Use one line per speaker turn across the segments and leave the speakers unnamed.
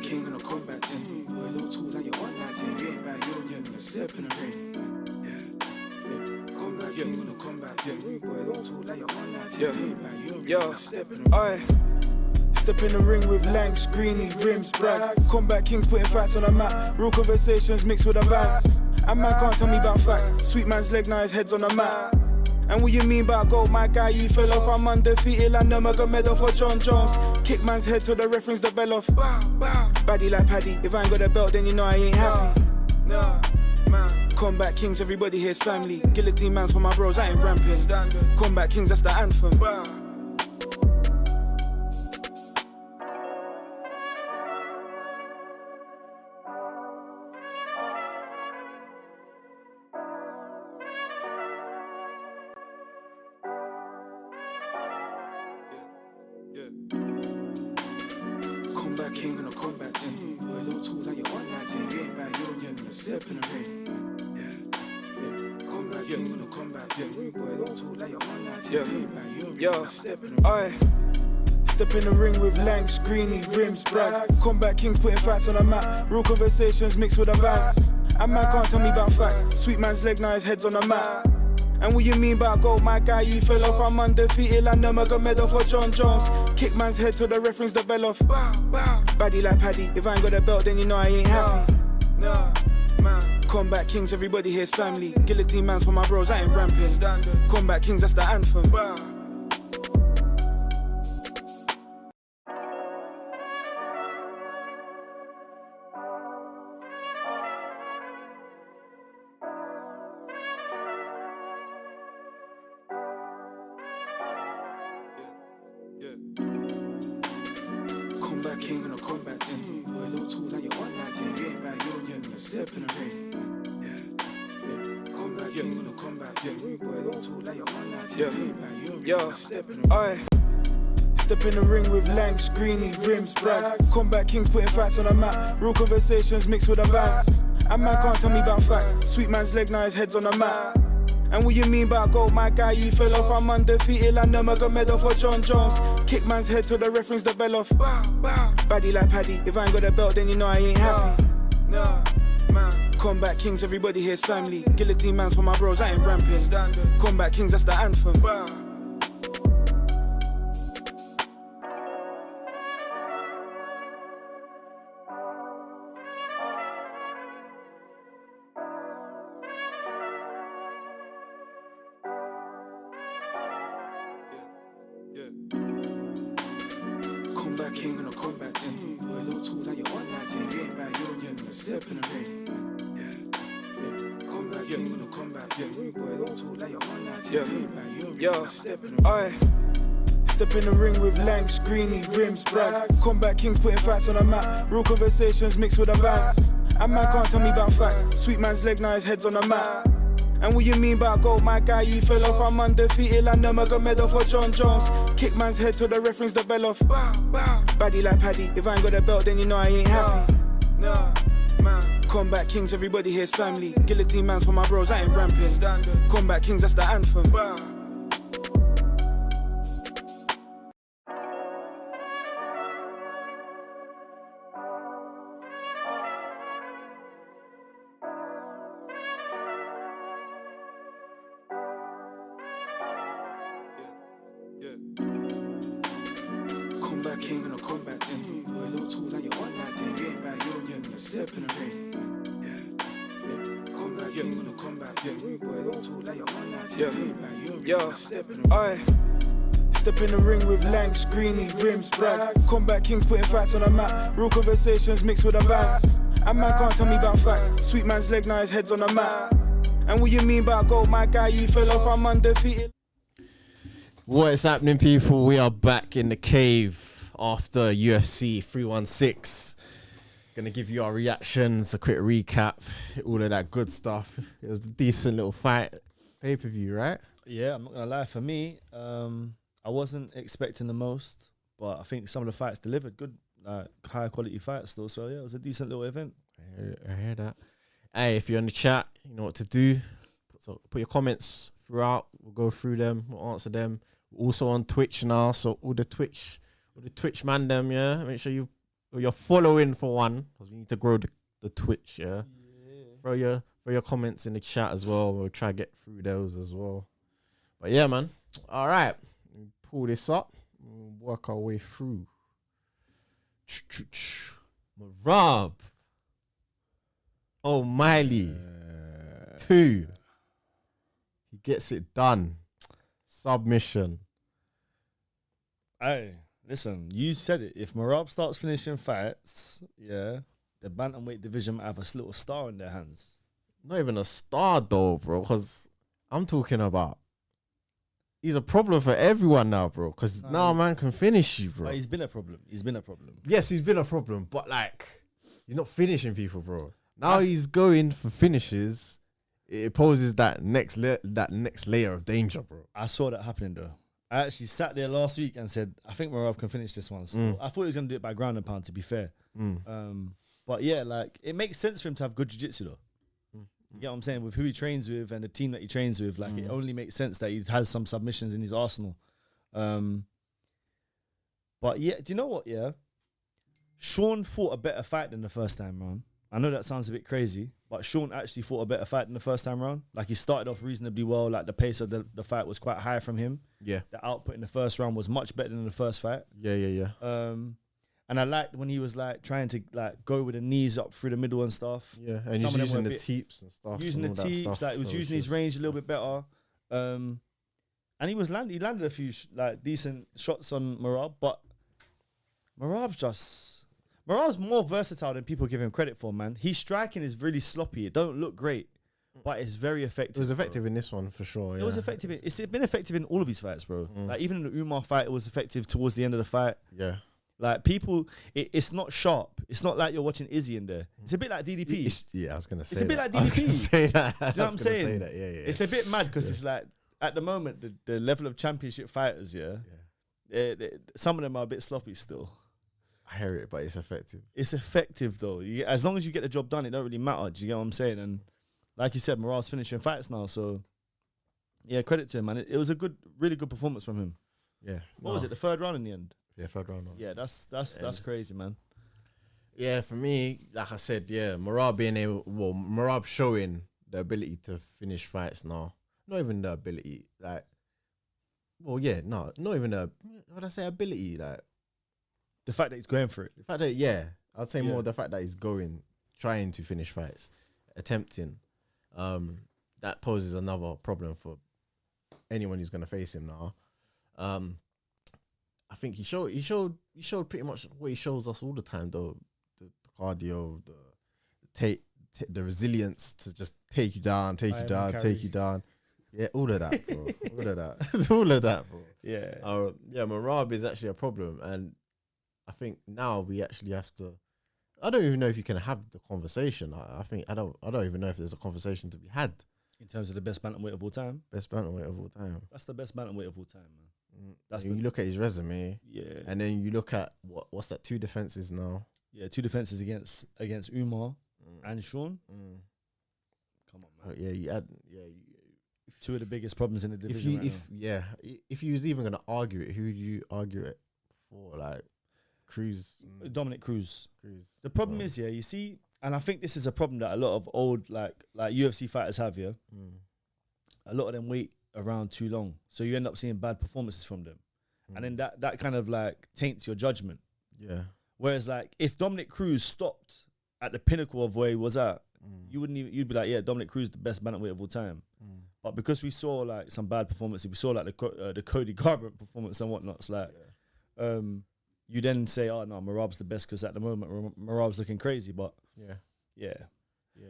king on a combat team. Boy, don't talk like you're on that team. You ain't bad, you're gonna step in the ring. Yeah. Combat king on a combat team. Boy, don't talk like you're on that team. You ain't bad, you're gonna step in the ring. Step in the ring with Lankz, Greeny, Rimz, Bragz. Combat kings putting facts on the map. Real conversations mixed with the bands. And man can't tell me about facts. Sweet man's leg, now his head's on the map. And what you mean by gold, my guy, you fell off. I'm undefeated, like no got medal for John Jones. Kick man's head till the reference the bell off. Baddie like Paddy, if I ain't got a belt, then you know I ain't happy. Nah, man. Combat kings, everybody here's family. Guillotine man for my bros, I ain't ramping. Combat kings, that's the anthem. Combat king on a combat team. Boy, don't talk like you're on that team. You ain't bad, you're gonna step in the ring. Yeah. Combat king on a combat team. Boy, don't talk like you're on that team. You ain't bad, you're gonna step in the ring. Step in the ring with Lankz, Greeny, Rimz, Bragz. Combat kings putting facts on the map. Real conversations mixed with the bands. And man can't tell me about facts. Sweet man's leg, now his head's on the map. And what you mean by gold, my guy, you fell off. I'm undefeated, like no got medal for John Jones. Kick man's head till the reference the bell off. Baddie like Paddy, if I ain't got a belt, then you know I ain't happy. Nah, man. Combat kings, everybody here's family. Guillotine man for my bros, I ain't ramping. Combat kings, that's the anthem. Combat king on a combat team. Boy, don't talk like you're on that team. You ain't bad, you're gonna step in the ring. Yeah. Combat king on a combat team. Boy, don't talk like you're on that team. You ain't bad, you're gonna step in the ring. Step in the ring with Lankz, Greeny, Rimz, Bragz. Combat kings putting facts on the map. Real conversations mixed with the bands. And man can't tell me about facts. Sweet man's leg, now his head's on the map. And what you mean by gold, my guy, you fell off. I'm undefeated, like no got medal for John Jones. Kick man's head till the reference the bell off. Baddie like Paddy, if I ain't got a belt, then you know I ain't happy. Nah, man. Combat kings, everybody here's family. Guillotine man for my bros, I ain't ramping. Combat kings, that's the anthem. Combat king on a combat team. Boy, don't talk like you're on that team. You ain't bad, you're gonna step in the ring. Yeah. Combat king on a combat team. Boy, don't talk like you're on that team. You ain't bad, you're gonna step in the ring. Step in the ring with Lankz, Greeny, Rimz, Bragz. Combat kings putting facts on the map. Real conversations mixed with the bands. And man can't tell me about facts. Sweet man's leg, now his head's on the map. And what you mean by gold, my guy, you fell off. I'm undefeated, like no got medal for John Jones. Kick man's head till the reference the bell off. Baddie like Paddy, if I ain't got a belt, then you know I ain't happy. Nah, man. Combat kings, everybody here's family. Guillotine man for my bros, I ain't ramping. Combat kings, that's the anthem. Combat king on a combat team. Boy, don't talk like you're on that team. You ain't bad, you're gonna step in the ring. Yeah. Combat king on a combat team. Boy, don't talk like you're on that team. You ain't bad, you're gonna step in the ring. Step in the ring with Lankz, Greeny, Rimz, Bragz. Combat kings putting facts on the map. Real conversations mixed with the bands. And man can't tell me about facts. Sweet man's leg, now his head's on the map. And what you mean by gold, my guy, you fell off. I'm undefeated.
What is happening, people? We are back in the cave after UFC 316. Gonna give you our reactions, a quick recap, all of that good stuff. It was a decent little fight, pay-per-view, right?
Yeah, I'm not gonna lie. For me, I wasn't expecting the most, but I think some of the fights delivered good, high quality fights still. So yeah, it was a decent little event.
I hear that. Hey, if you're in the chat, you know what to do. Put your comments throughout. We'll go through them. We'll answer them. We're also on Twitch now, so all the Twitch man them, yeah. Make sure you or you're following for one, because we need to grow the Twitch, yeah. Throw your comments in the chat as well. We'll try to get through those as well. But yeah, man. All right. Pull this up. We'll work our way through. Merab. Oh, Miley. 2. He gets it done. Submission.
Hey, listen, you said it. If Merab starts finishing fights, yeah, the bantamweight division might have a little star in their hands.
Not even a star though, bro. Because I'm talking about he's a problem for everyone now, bro. Because now man can finish you, bro.
But he's been a problem.
Yes, he's been a problem, but like he's not finishing people, bro. Now he's going for finishes. It poses that next layer of danger, bro.
I saw that happening though. I actually sat there last week and said, I think Merab can finish this one still. I thought he was going to do it by ground and pound, to be fair. But yeah, like, it makes sense for him to have good jiu-jitsu though. You get what I'm saying? With who he trains with and the team that he trains with, like, it only makes sense that he has some submissions in his arsenal. But yeah, do you know what, yeah? Sean fought a better fight than the first time round. I know that sounds a bit crazy, but Sean actually fought a better fight than the first time round. Like, he started off reasonably well. Like, the pace of the fight was quite high from him.
Yeah.
The output in the first round was much better than the first fight.
Yeah.
And I liked when he was, like, trying to, like, go with the knees up through the middle and stuff.
Yeah, and he's using the teeps and stuff.
Using the teeps, like, he was using his range a little bit better. And he landed a few, decent shots on Merab, but Merab's more versatile than people give him credit for, man. His striking is really sloppy. It don't look great, but it's very effective.
It was effective in this one for sure.
It was effective. It's been effective in all of his fights, bro. Like, even in the Umar fight, it was effective towards the end of the fight.
Yeah.
Like, people, it's not sharp. It's not like you're watching Izzy in there. It's a bit like DDP.
I was going to say
It's a bit
that.
like DDP.
I was going to say that.
Do you know what I'm saying?
Say that. Yeah.
It's a bit mad because it's like, at the moment, the level of championship fighters, some of them are a bit sloppy still.
I hear it, but it's effective.
It's effective though. As long as you get the job done, it don't really matter. Do you get what I'm saying? And like you said, Merab's finishing fights now, so yeah, credit to him, man. It was a really good performance from him.
Yeah.
What was it? The third round in the end?
Yeah, third round.
Yeah, that's crazy, man.
Yeah, for me, like I said, yeah, Merab showing the ability to finish fights now. Not even the ability, not even ability, like.
The fact that he's going for it.
The fact that, I'd say more the fact that he's trying to finish fights, attempting. That poses another problem for anyone who's going to face him now. I think he showed pretty much what he shows us all the time, though. The cardio, the resilience to just take you down. Yeah, all of that, bro. all of that, bro.
Yeah.
Merab is actually a problem, and I think now we actually have to. I don't even know if you can have the conversation. I don't even know if there's a conversation to be had
in terms of the best bantamweight of all time.
Best bantamweight of all time.
That's the best bantamweight of all time, man.
You look at his resume, and then you look at what's that? 2 defenses now. Yeah,
2 defenses against Umar and Sean. Come on, man.
You add
2 of the biggest problems in the division.
If you was even gonna argue it, who would you argue it for? Like Cruz,
Dominic Cruz. The problem is, you see, and I think this is a problem that a lot of old like UFC fighters have. A lot of them wait around too long, so you end up seeing bad performances from them, and then that kind of like taints your judgment. Yeah. Whereas like if Dominic Cruz stopped at the pinnacle of where he was at, you'd be like, Dominic Cruz the best bantamweight of all time. But because we saw like some bad performances, we saw like the Cody Garbrandt performance and whatnot. It's like, you then say, oh no, Merab's the best because at the moment Merab's looking crazy. But yeah.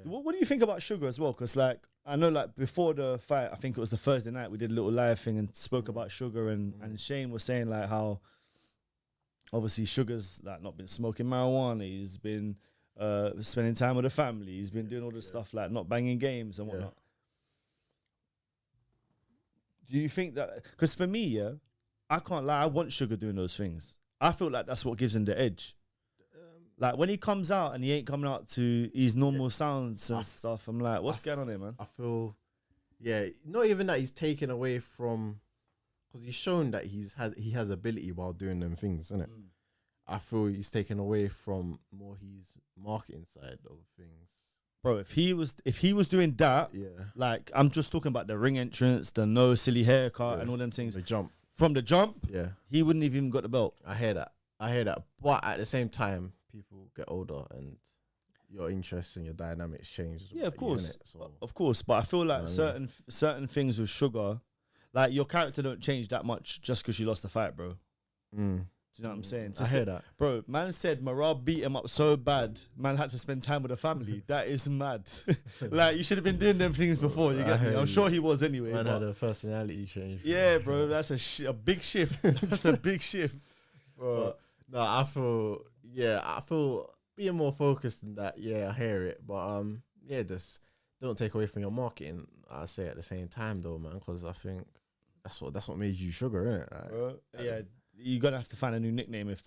What do you think about Suga as well? Because like I know like before the fight, I think it was the Thursday night, we did a little live thing and spoke about Suga and Shane was saying like how obviously Sugar's like not been smoking marijuana, he's been spending time with the family, he's been doing all this stuff like not banging games and whatnot. Do you think that? Because for me, I can't lie, I want Suga doing those things. I feel like that's what gives him the edge. Like when he comes out and he ain't coming out to his normal sounds and stuff, I'm like, what's going on here, man?
I feel, not even that he's taken away from, because he's shown that he has ability while doing them things, isn't it? I feel he's taken away from more his marketing side of things.
Bro, if he was doing that, like I'm just talking about the ring entrance, the no silly haircut and all them things.
The jump.
From the jump,
Yeah.
he wouldn't have even got the belt.
I hear that. But at the same time, people get older and your interests and your dynamics change.
Yeah, of course.
So,
Of course. But I feel like certain things with Sugar, like your character don't change that much just because you lost the fight, bro. Do you know what I'm saying?
I hear that.
Bro, man said Merab beat him up so bad, man had to spend time with the family. That is mad. Like, you should have been doing them things before, you get me? I'm sure he was anyway.
Man had a personality change.
Yeah, bro, that's a big shift. That's a big shift.
Bro, no, I feel being more focused than that, I hear it. But, just don't take away from your marketing, I say at the same time, though, man, because I think that's what made you Sugar, innit? Like,
bro, you're gonna have to find a new nickname if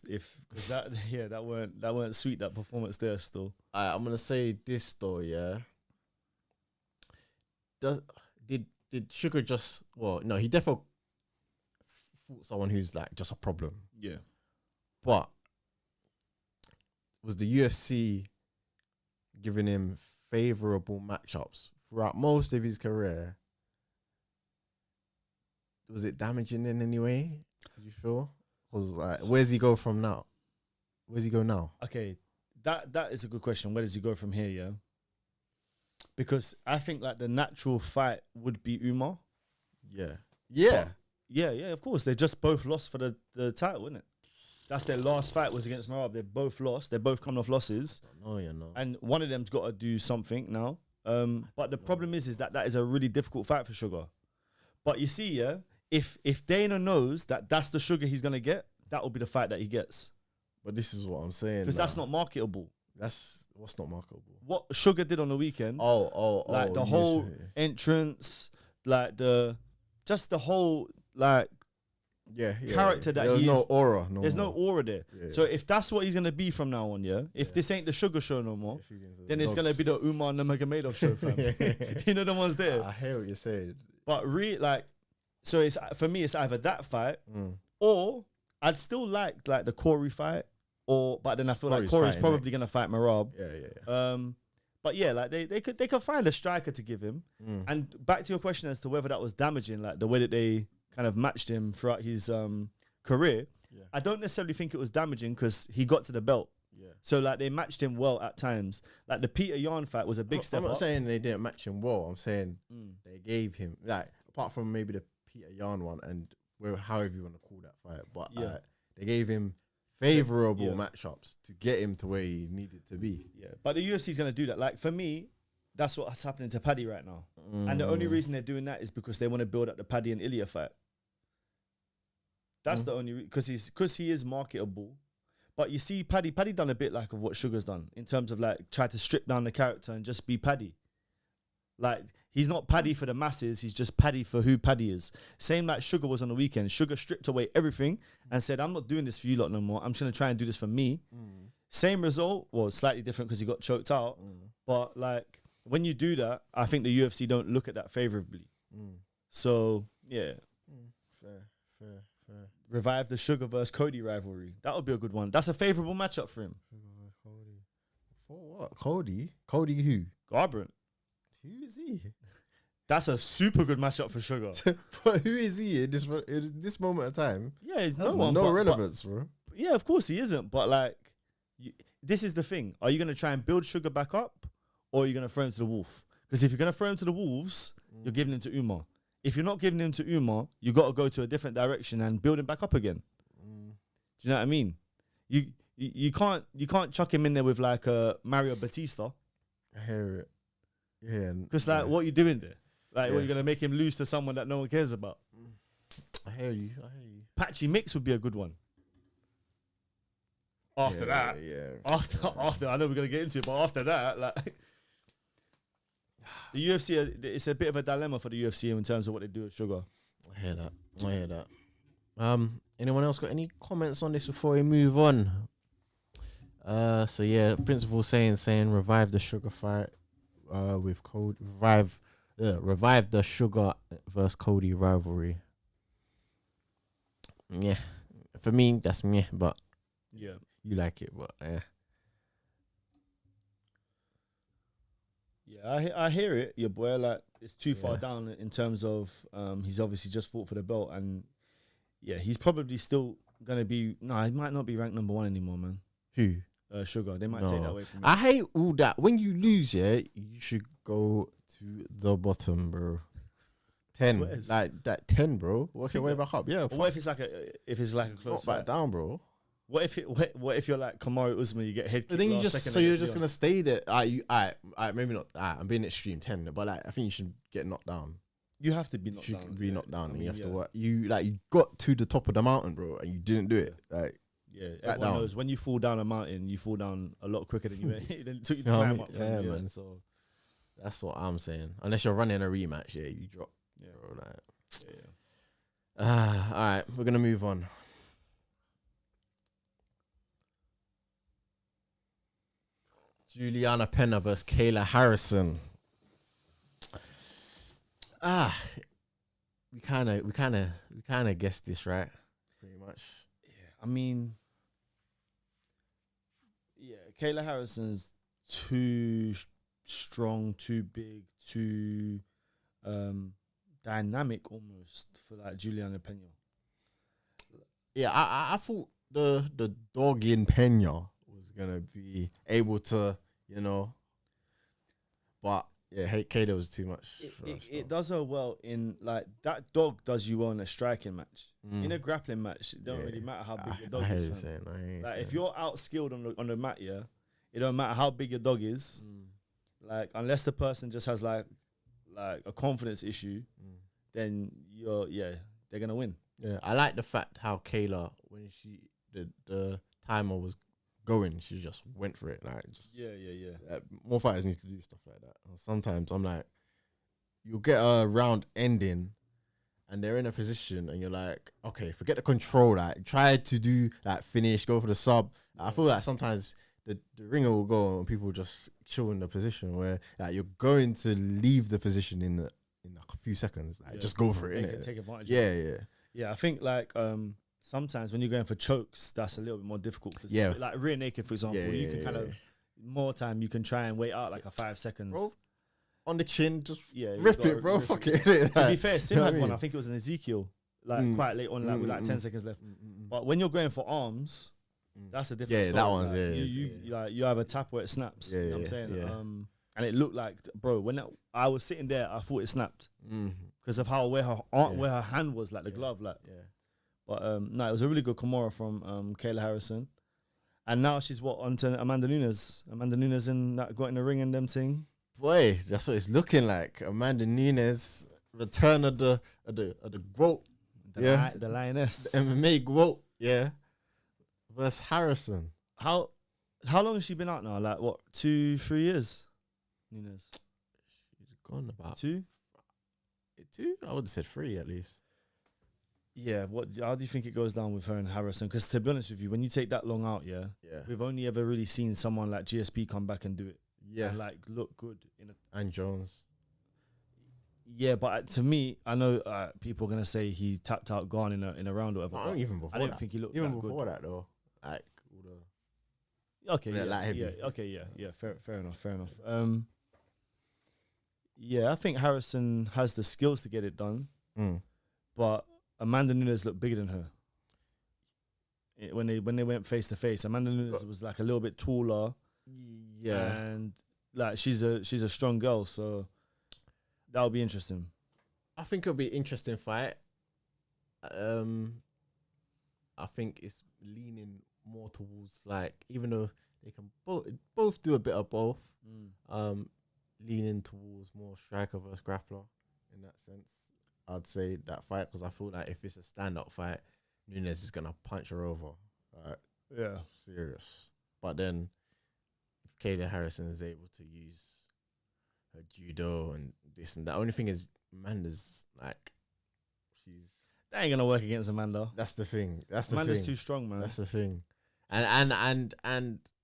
because that weren't sweet, that performance there still.
I'm gonna say this though, yeah. Did Sugar just he definitely fought someone who's like just a problem.
Yeah.
But was the UFC giving him favourable matchups throughout most of his career? Was it damaging in any way? Did you feel? Was like, where's he go from now? Where's he go now?
Okay, that is a good question. Where does he go from here? Yeah, because I think like the natural fight would be Umar.
Yeah.
Of course, they just both lost for the title, isn't it? That's their last fight was against Merab. They both lost. They're both coming off losses.
No, you know.
And one of them's got to do something now. But the problem is that is a really difficult fight for Sugar. But you see, if Dana knows that that's the Sugar he's gonna get, that will be the fight that he gets.
But this is what I'm saying.
Because that's not marketable.
That's what's not marketable.
What Sugar did on the weekend. Like the whole entrance, like the whole like character that
there's no aura.
There's no aura there. Yeah. So if that's what he's gonna be from now on, if this ain't the Sugar show no more, then it's gonna be the Umar Nurmagomedov show, fam. You know the ones there.
I hear what you're saying.
But so it's for me, it's either that fight or I'd still like the Corey fight, but then I feel like Corey's probably gonna fight Merab. But yeah, like they could find a striker to give him. And back to your question as to whether that was damaging, like the way that they kind of matched him throughout his career. Yeah. I don't necessarily think it was damaging because he got to the belt. Yeah. So like they matched him well at times. Like the Peter Yan fight was a big step up.
I'm not saying they didn't match him well. I'm saying they gave him, like, apart from maybe the Peter Yan one and however you want to call that fight, but they gave him favourable matchups to get him to where he needed to be.
Yeah, but the UFC's going to do that. Like for me, that's what's happening to Paddy right now. And the only reason they're doing that is because they want to build up the Paddy and Ilya fight. That's the only because he is marketable. But you see, Paddy done a bit like of what Sugar's done in terms of like try to strip down the character and just be Paddy. Like he's not Paddy for the masses, he's just Paddy for who Paddy is. Same like Sugar was on the weekend. Sugar stripped away everything and said, I'm not doing this for you lot no more. I'm just gonna try and do this for me. Same result, well, slightly different because he got choked out. But like when you do that, I think the UFC don't look at that favorably. So yeah.
Fair.
Revive the Sugar versus Cody rivalry. That would be a good one. That's a favorable matchup for him.
Cody. For what? Cody? Cody who?
Garbrandt.
Who is he?
That's a super good matchup for Sugar.
But who is he in this moment of time?
Yeah, it's
no relevance, bro.
Yeah, of course he isn't. But like, this is the thing. Are you going to try and build Sugar back up, or are you going to throw him to the wolf? Because if you're going to throw him to the wolves, you're giving him to Umar. If you're not giving him to Umar, you got to go to a different direction and build him back up again. Do you know what I mean? You can't chuck him in there with like a Mario Bautista.
I hear it. Yeah.
Because like, what are you doing there? Like, what, you're gonna make him lose to someone that no one cares about?
I hear you.
Patchy Mix would be a good one. After that, after I know we're gonna get into it, but after that, like. The UFC, it's a bit of a dilemma for the UFC in terms of what they do with Sugar.
I hear that. Anyone else got any comments on this before we move on? So yeah, Principal saying revive the Sugar fight with Cody. Revive the Sugar versus Cody rivalry. Yeah, for me that's meh, but
yeah,
you like it, but yeah.
Yeah, I hear it, your boy. Like, it's too far
Yeah.
down in terms of he's obviously just fought for the belt, and yeah, he's probably still gonna be. No, he might not be ranked number 1 anymore, man.
Who?
Sugar. They might take that away from him.
I hate all that. When you lose, yeah, you should go to the bottom, bro. 10,
Swears.
like that 10, bro. Work your way back up. Yeah,
But what if it's like a close
not back
fight?
down, bro.
What if you're like Kamaru Usman, you get head kick?
But then you
last
just
second
so you're
against
just
Leon?
gonna stay there. Maybe not. I'm being extreme 10, but like I think you should get knocked down.
You have to be
You
knocked
should
down.
be knocked down,
I
and
mean,
you have to
yeah.
work. You got to the top of the mountain, bro, and you didn't do it. Like
Yeah,
back
everyone
down.
knows when you fall down a mountain, you fall down a lot quicker than you than it took you to
You know what I
climb
mean?
up. From,
Yeah, man. So that's what I'm saying. Unless you're running a rematch, yeah, you drop.
Yeah.
Bro, like.
Yeah.
All right, we're gonna move on. Juliana Pena versus Kayla Harrison. We kind of guessed this, right? Pretty much.
I mean, yeah, Kayla Harrison's too strong, too big, too dynamic almost for like Juliana Pena.
Yeah, I thought the dog in Pena was gonna be able to, but yeah, Kayla was too much. For us,
It
though.
does her well in like that dog does you well in a striking match.
Mm.
In a grappling match, it don't
Yeah.
really matter how big your
I
dog
hear
is.
you
fam.
saying. I hear you
Like if
saying.
you're outskilled on the mat, yeah, it don't matter how big your dog is. Like unless the person just has like a confidence issue, then they're gonna win.
Yeah, I like the fact how Kayla, when the timer was going, she just went for it. Like, just
Yeah.
more fighters need to do stuff like that. Sometimes I'm like, you'll get a round ending, and they're in a position, and you're like, okay, forget the control. Like, try to do like finish, go for the sub. I feel like sometimes the ringer will go and people just chill in the position where like you're going to leave the position in like a few seconds. Like, just go for it, innit?
Take advantage.
Yeah.
Yeah, I think like sometimes when you're going for chokes, that's a little bit more difficult. Cause
Yeah.
like rear naked, for example, you can kind of more time you can try and wait out like a 5 seconds.
Bro, on the chin, just
Yeah, you
rip
gotta
it, bro.
rip
Fuck
it.
it.
To be fair, Sim
know what
had
I
one.
mean?
I think it was an Ezekiel, like quite late on, like with like 10 seconds left. But when you're going for arms, that's a different.
Yeah,
story.
that one's
like, you have a tap where it snaps.
Yeah,
you know what I'm
yeah,
saying?
yeah.
And it looked like, bro, when I was sitting there, I thought it snapped because of how where her hand was, like the glove, like.
Yeah.
But no, it was a really good Kimura from Kayla Harrison, and now she's on to Amanda Nunes. Amanda Nunes got in the ring and them thing.
Boy, that's what it's looking like. Amanda Nunes, return of the GOAT,
The lioness.
the MMA GOAT, yeah, versus Harrison.
How long has she been out now? Like what, 2-3 years? Nunes.
She's gone about
2.
2. I would have said 3 at least.
Yeah. How do you think it goes down with her and Harrison? Because to be honest with you, when you take that long out, yeah, we've only ever really seen someone like GSP come back and do it.
Yeah,
And like look good
and Jones.
Yeah, but to me, I know people are gonna say he tapped out, gone in a round or whatever.
Not even before
I didn't
that.
think he looked
Even
that
before
good.
that though, like all the
Okay,
Yeah, light heavy.
yeah, okay, yeah. Fair enough. Yeah, I think Harrison has the skills to get it done, but Amanda Nunes looked bigger than her. When they went face to face, Amanda Nunes was like a little bit taller.
yeah.
And like she's a strong girl, so that'll be interesting.
I think it'll be an interesting fight. I think it's leaning more towards like, even though they can both do a bit of both, leaning towards more striker versus grappler in that sense. I'd say that fight, because I feel like if it's a stand-up fight, Nunes is gonna punch her over. Like,
Yeah.
serious. But then if Kayla Harrison is able to use her judo and this and that, only thing is Amanda's like,
That ain't gonna work against Amanda.
that's the thing. That's the
Amanda's
thing.
too strong, man.
That's the thing. And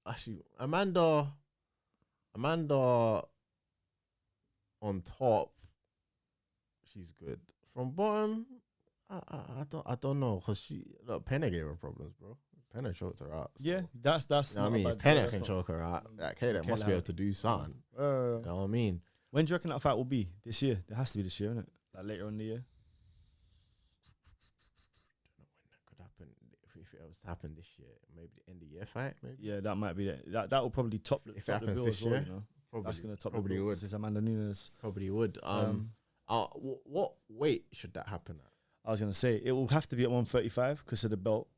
actually Amanda on top, she's good. From bottom, I don't know, because Pena gave her problems, bro. Pena choked her out. So.
Yeah, that's.
You know what I
not
mean?
a
If
bad
Pena
draw,
can
that's not-
choke her out, that Kayla must
Kayla
be able to do something. You know what I mean?
When do you reckon that fight will be? This year? It has to be this year, isn't it? Like later on in the year.
Don't know when that could happen. If it was to happen this year, maybe the end of the year fight, maybe.
Yeah, that might be it. That will probably top.
If
top
it happens
the bill
this
as well,
year,
you know?
probably,
That's gonna top
probably
the bill.
would.
It's Amanda Nunes.
Probably would. What weight should that happen at?
I was gonna say it will have to be at 135 because of the belt.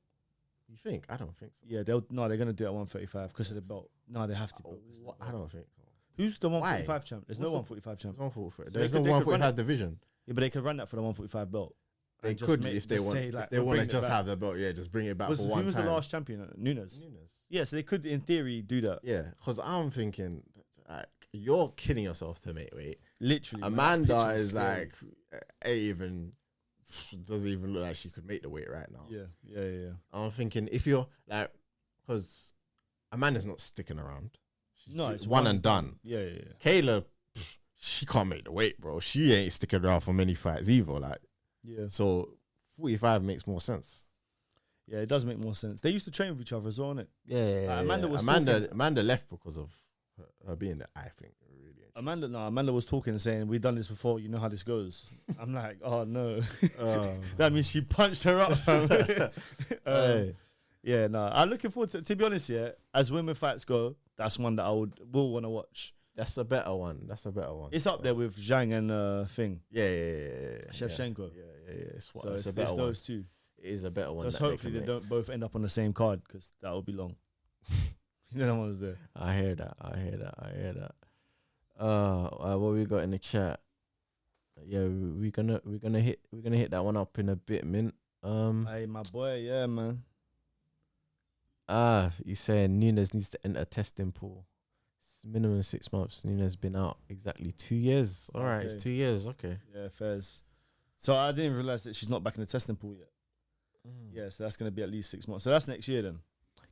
You think? I don't think so.
Yeah, they're gonna do it at 135 because of the belt. No, they have to. bro, 'cause of the belt.
I don't think so.
Who's the 145
Why?
champ? There's
What's
no
the-
145 champ.
There's 145.
So
There's
they
no
could run
145
it.
division.
Yeah, but they could run that for the 145 belt.
They
and just
could
make-
if they
just
want.
say,
If
like,
they
we're
want to
bringing it
just
back.
have the belt, yeah, just bring it back for
Who
one
was
time.
the last champion? Nunes.
Nunes.
Yeah, so they could, in theory, do that.
Yeah, because I'm thinking, like, you're kidding yourself to make weight.
Literally. man, that
Amanda
picture
is
scary.
like, doesn't even look like she could make the weight right now.
Yeah.
I'm thinking if you're like, because Amanda's not sticking around. She's
No, it's
one and done.
Yeah.
Kayla, she can't make the weight, bro. She ain't sticking around for many fights either. Like,
Yeah.
so 45 makes more sense.
Yeah, it does make more sense. They used to train with each other as well, innit?
Yeah,
Amanda was talking-
Amanda left because of her being there. I think really.
Amanda was talking and saying, "We've done this before. You know how this goes." I'm like, "Oh no." That means she punched her up. fam.
Hey.
Yeah, no. I'm looking forward to be honest, yeah, as women fights go, that's one that I will want to watch.
That's a better one.
It's up there with Zhang and Thing.
Yeah.
Shevchenko.
Yeah. It's
So
it's
it's
a better one.
those two.
It is a better one.
Just
that they
hopefully
can
they
make.
don't both end up on the same card because that would be long. You know, no one's there.
I hear that. What we got in the chat? Yeah, we're gonna hit that one up in a bit, mint.
Hey, my boy, yeah, man.
He's saying Nunes needs to enter testing pool. It's minimum 6 months. Nunes been out exactly 2 years. All right,
Okay.
it's 2 years. Okay.
Yeah, fairs. So I didn't realize that she's not back in the testing pool yet. Yeah, so that's gonna be at least 6 months. So that's next year then.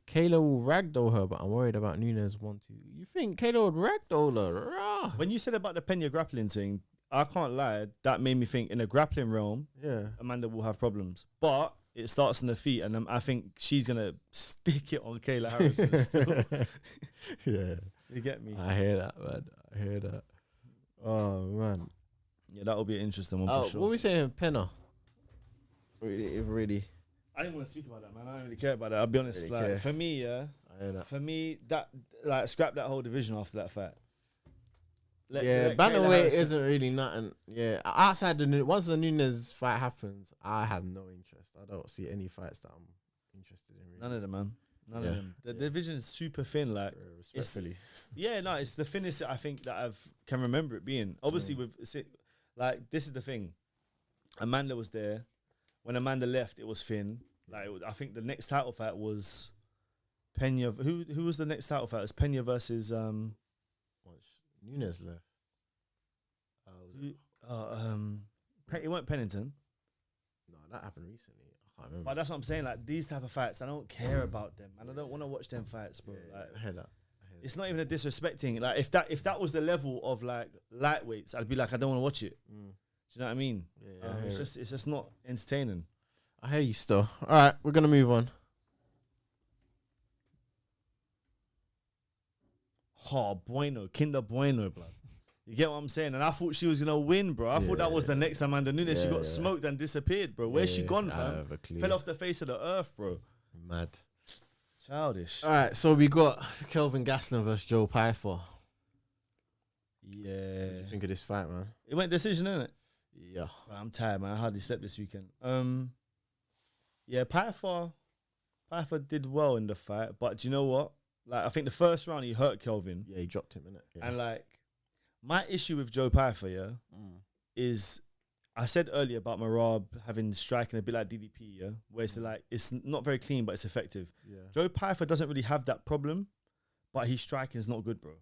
Kayla will ragdoll her, but I'm worried about Nunes 1-2. You think Kayla would ragdoll her? Rah.
When you said about the Pena grappling thing, I can't lie. That made me think in the grappling realm,
Yeah.
Amanda will have problems. But it starts in the feet, and I think she's gonna stick it on Kayla Harrison still.
Yeah.
You get me?
I hear that, man. I hear that. Oh, man.
Yeah, that'll be an interesting one
Oh,
for sure.
what we saying, Pena? Really.
I didn't want to speak about that, man. I don't really care about that. I'll be honest.
Really
Like
care.
for me, yeah.
I hear that.
For me, that like scrap that whole division after that fight. Let
Yeah,
Kayla
bantamweight
Harrison-
isn't really nothing. Yeah, outside once the Nunes fight happens, I have no interest. I don't see any fights that I'm interested in. Really.
None of them, man. None
Yeah.
of them. The division is super thin. Like,
Respectfully.
yeah, no, it's the thinnest I think that can remember it being. Obviously, like this is the thing. Amanda was there. When Amanda left, it was thin. Like I think the next title fight was Pena. Who was the next title fight? It was Pena versus
Once Nunes left.
It weren't Pennington.
No, that happened recently. I can't remember.
But that's what I'm saying. Like these type of fights, I don't care about them, and I don't want to watch them fights, bro.
Yeah,
Like,
I heard that.
it's not even a disrespecting. Like if that was the level of like lightweights, I'd be like, I don't want to watch it. Do you know what I mean?
Yeah, I
it's
hear
just not entertaining.
I hear you still. All right, we're gonna move on.
Oh, bueno, Kinder Bueno, blood. You get what I'm saying? And I thought she was gonna win, bro. I thought that was the next Amanda Nunes. She got smoked and disappeared, bro. Where's she gone,
I
fam?
have a clue.
Fell off the face of the earth, bro.
Mad.
Childish.
All right, so we got Kelvin Gastelum versus Joe Pyfer.
Yeah.
What do you think of this fight, man?
It went decision, innit?
Yeah.
I'm tired, man. I hardly slept this weekend. Yeah, Pyfer did well in the fight, but do you know what? Like, I think the first round he hurt Kelvin,
Yeah, he dropped him, innit? Yeah.
and like, my issue with Joe Pyfer, is I said earlier about Merab having striking a bit like DDP, where it's like it's not very clean, but it's effective.
Yeah.
Joe Pyfer doesn't really have that problem, but his striking is not good, bro.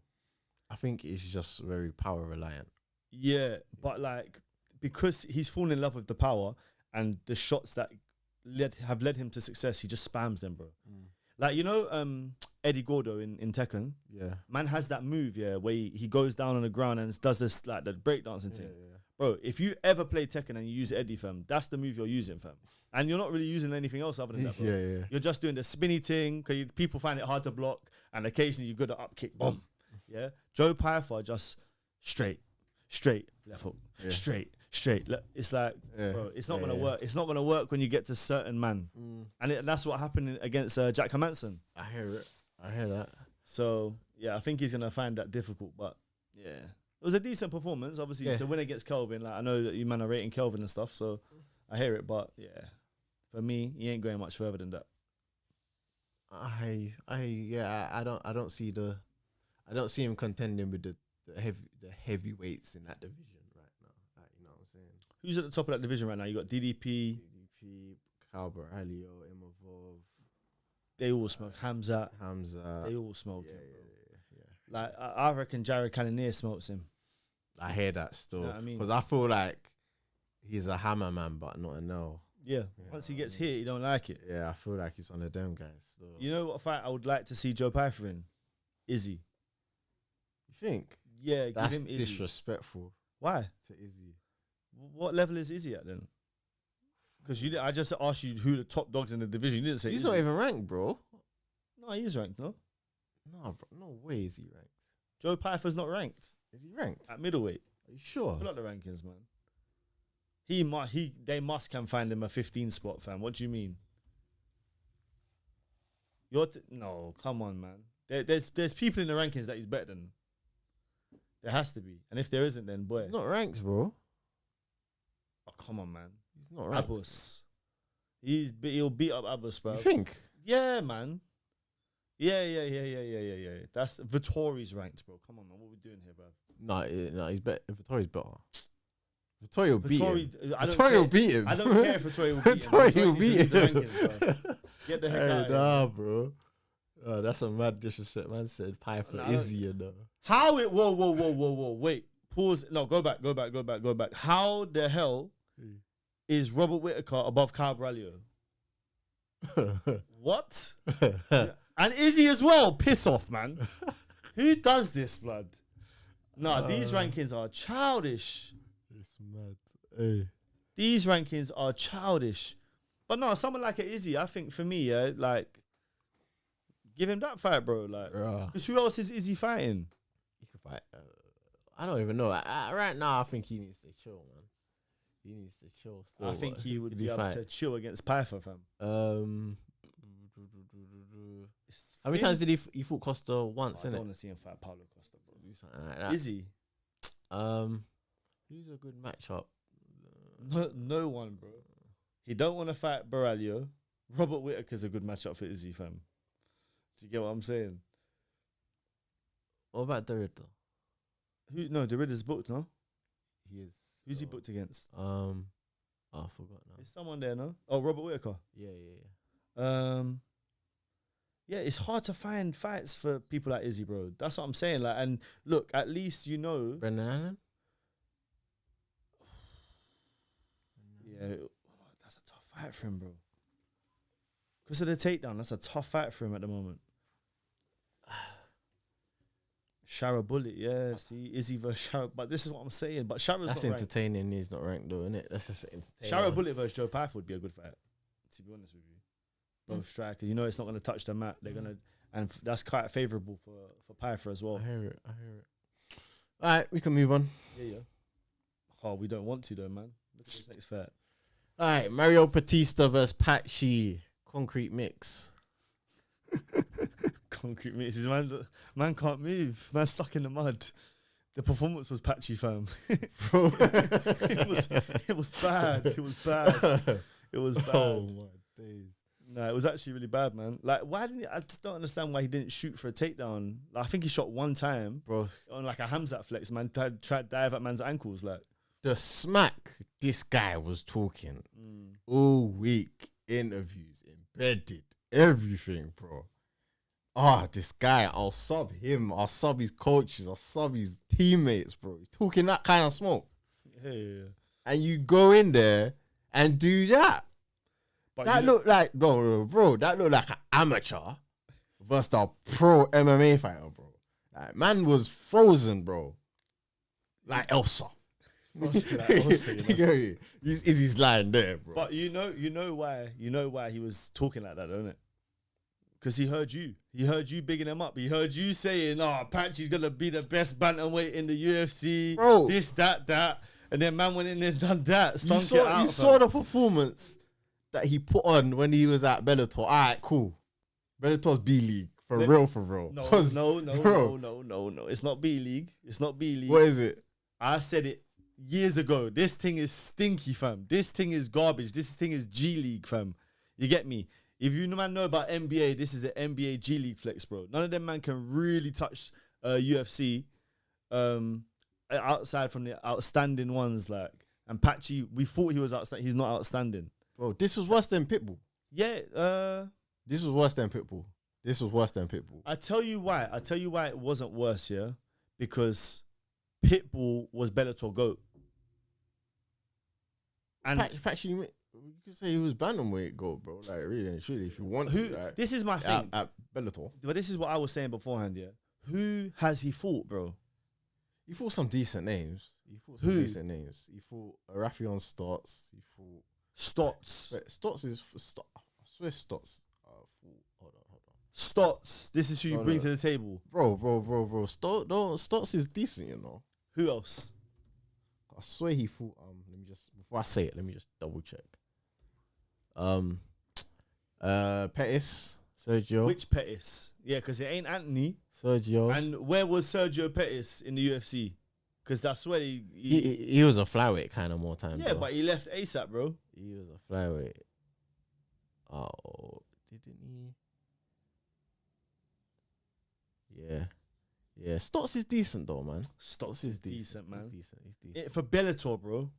I think he's just very power reliant.
Yeah, but like because he's fallen in love with the power and the shots that have led him to success, he just spams them, bro. Like, you know, Eddie Gordo in Tekken,
Yeah.
man has that move, where he goes down on the ground and does this like the breakdancing thing.
Yeah.
bro, if you ever play Tekken and you use Eddie, fam, that's the move you're using, fam. And you're not really using anything else other than that, bro.
Yeah.
You're just doing the spinny thing because people find it hard to block, and occasionally you're good at up kick, boom. Yeah. Joe Pyfer just straight, left hook, straight. It's like, bro, it's not gonna work. It's not gonna work when you get to certain man, and that's what happened against Jack Hermanson.
I hear that.
So yeah, I think he's gonna find that difficult, but yeah, it was a decent performance. Obviously, to win against Kelvin, like I know that you man are rating Kelvin and stuff, so I hear it. But yeah, for me, he ain't going much further than that.
I don't see him contending with the heavyweights in that division right now. Like, you know what I'm saying?
Who's at the top of that division right now? You got DDP,
Carvalho, Imavov.
They all smoke. Hamza. They all smoke him, bro. Like I reckon Jared Cannonier smokes him.
I hear that still.
You know what I mean?
Because I feel like he's a hammer man, but not a no.
Yeah. Once he gets hit, you don't like it.
Yeah, I feel like he's one of them guys still.
You know what fight I would like to see Joe Pyfer in? Izzy.
You think?
Yeah,
That's
give him Izzy.
disrespectful
Why?
to Izzy.
What level is Izzy at then? Because I just asked you who the top dogs in the division. You didn't say
He's
Izzy.
not even ranked, bro.
No, he is ranked, no?
No, bro. No way is he ranked.
Joe Pyfer's not ranked.
Is he ranked?
At middleweight.
Are you sure?
Pull up the rankings, man. They can find him a 15 spot, fam. What do you mean? No, come on, man. There's people in the rankings that he's better than. There has to be. And if there isn't, then boy.
He's not ranked, bro.
Oh, come on, man.
He's not ranked.
Abus. He'll beat up Abus, bro.
You think?
Yeah, man. Yeah. That's Vittori's ranked, bro. Come on, man. What are we doing here, bro?
No, he's better. Vittori's better. Vittori will beat him.
Vittori
will beat him.
I don't care if Vittori will beat him.
Vittori will beat him.
Rankings, bro. Get the heck out of here.
Nah, bro. Oh, that's a mad disrespect. Man said Pyfer Izzy, you know.
How it? Whoa. Wait. Pause. No, go back. How the hell is Robert Whittaker above Carvalho? What? And Izzy as well. Piss off, man. Who does this, blood? Nah, these rankings are childish.
It's mad. Hey.
These rankings are childish. But no, someone like a Izzy, I think for me, like, give him that fight, bro. Like, because who else is Izzy fighting?
He could fight. I don't even know. Right now, I think he needs to chill, man. He needs to chill still.
I think he would be able to chill against Pyfer, fam.
How many times did he fought Costa once,
I
innit?
don't want to see him fight Paulo Costa, bro.
Like that.
Izzy?
Who's a good matchup?
No one, bro. He don't want to fight Baralho. Robert Whittaker's a good matchup for Izzy, fam. Do you get what I'm saying?
What about Derrida?
No, Derrida's booked, no?
He is.
Who's he booked against?
I forgot now.
There's someone there, no? Oh, Robert Whittaker.
Yeah.
Yeah, it's hard to find fights for people like Izzy, bro. That's what I'm saying. Like, and look, at least you know.
Brendan Allen?
Yeah, that's a tough fight for him, bro. Because of the takedown, that's a tough fight for him at the moment. Shara Bullet, yeah. See, Izzy versus Shara. But this is what I'm saying. But Shara's
That's
not ranked.
entertaining. He's not ranked, though, isn't it? That's just entertaining.
Shara Bullet versus Joe Pyfer would be a good fight, to be honest with you. Both strikers. You know it's not going to touch the mat. They're going to... And that's quite favourable for Pyfer as well.
I hear it. All right, we can move on.
Yeah. Oh, we don't want to, though, man. Look at this next fight.
All right, Mario Bautista versus Patchy. Concrete mix.
Concrete mix. Man can't move. Man's stuck in the mud. The performance was patchy, fam.
Bro.
it was bad. It was bad.
Oh, my days.
No, it was actually really bad, man. Like, I just don't understand why he didn't shoot for a takedown. Like, I think he shot one time.
Bro.
On like a Hamzat flex, man. Tried to dive at man's ankles, like.
The smack this guy was talking all week, interviews, embedded, everything, bro. This guy, I'll sub him, I'll sub his coaches, I'll sub his teammates, bro. He's talking that kind of smoke.
Yeah.
And you go in there and do that.
But
that looked like, bro, that looked like an amateur versus a pro MMA fighter, bro. Like, man was frozen, bro. Like Elsa. Izzy's lying there, bro.
But you know why he was talking like that, don't it? Because he heard you. He heard you bigging him up. He heard you saying, Patchy's going to be the best bantamweight in the UFC.
Bro.
This, that. And then man went in there and done that.
You saw the performance that he put on when he was at Bellator. All right, cool. Bellator's B-League. For real.
No. It's not B-League. It's not B-League.
What is it?
I said it years ago. This thing is stinky, fam. This thing is garbage. This thing is G-League, fam. You get me? If you man know about NBA, this is an NBA G League flex, bro. None of them man can really touch UFC outside from the outstanding ones, like. And Patchy, we thought he was outstanding. He's not outstanding,
bro. This was worse than Pitbull.
Yeah.
This was worse than Pitbull. I
tell you why it wasn't worse, yeah, because Pitbull was Bellator GOAT. And
Patchy, you could say he was bantamweight GOAT, bro. Like, really and truly, if you want to. Like,
this is my thing.
At Bellator.
But this is what I was saying beforehand, yeah. Who has he fought, bro?
He fought some decent names. He fought Rafion Stotts. He fought...
Stotts.
Stotts is... I swear Stotts... Hold on.
Stotts. This is who you bring to the table.
Bro. Stotts is decent, you know.
Who else?
I swear he fought... Before I say it, let me just double check. Pettis, Sergio.
Which Pettis? Yeah, because it ain't Anthony.
Sergio.
And where was Sergio Pettis in the UFC? Because that's where
he was a flyweight kind of more time.
Yeah, but he left ASAP, bro.
He was a flyweight. Oh, didn't he? Yeah. Stotts is decent though, man.
Stotts is decent, man.
He's decent.
For Bellator, bro.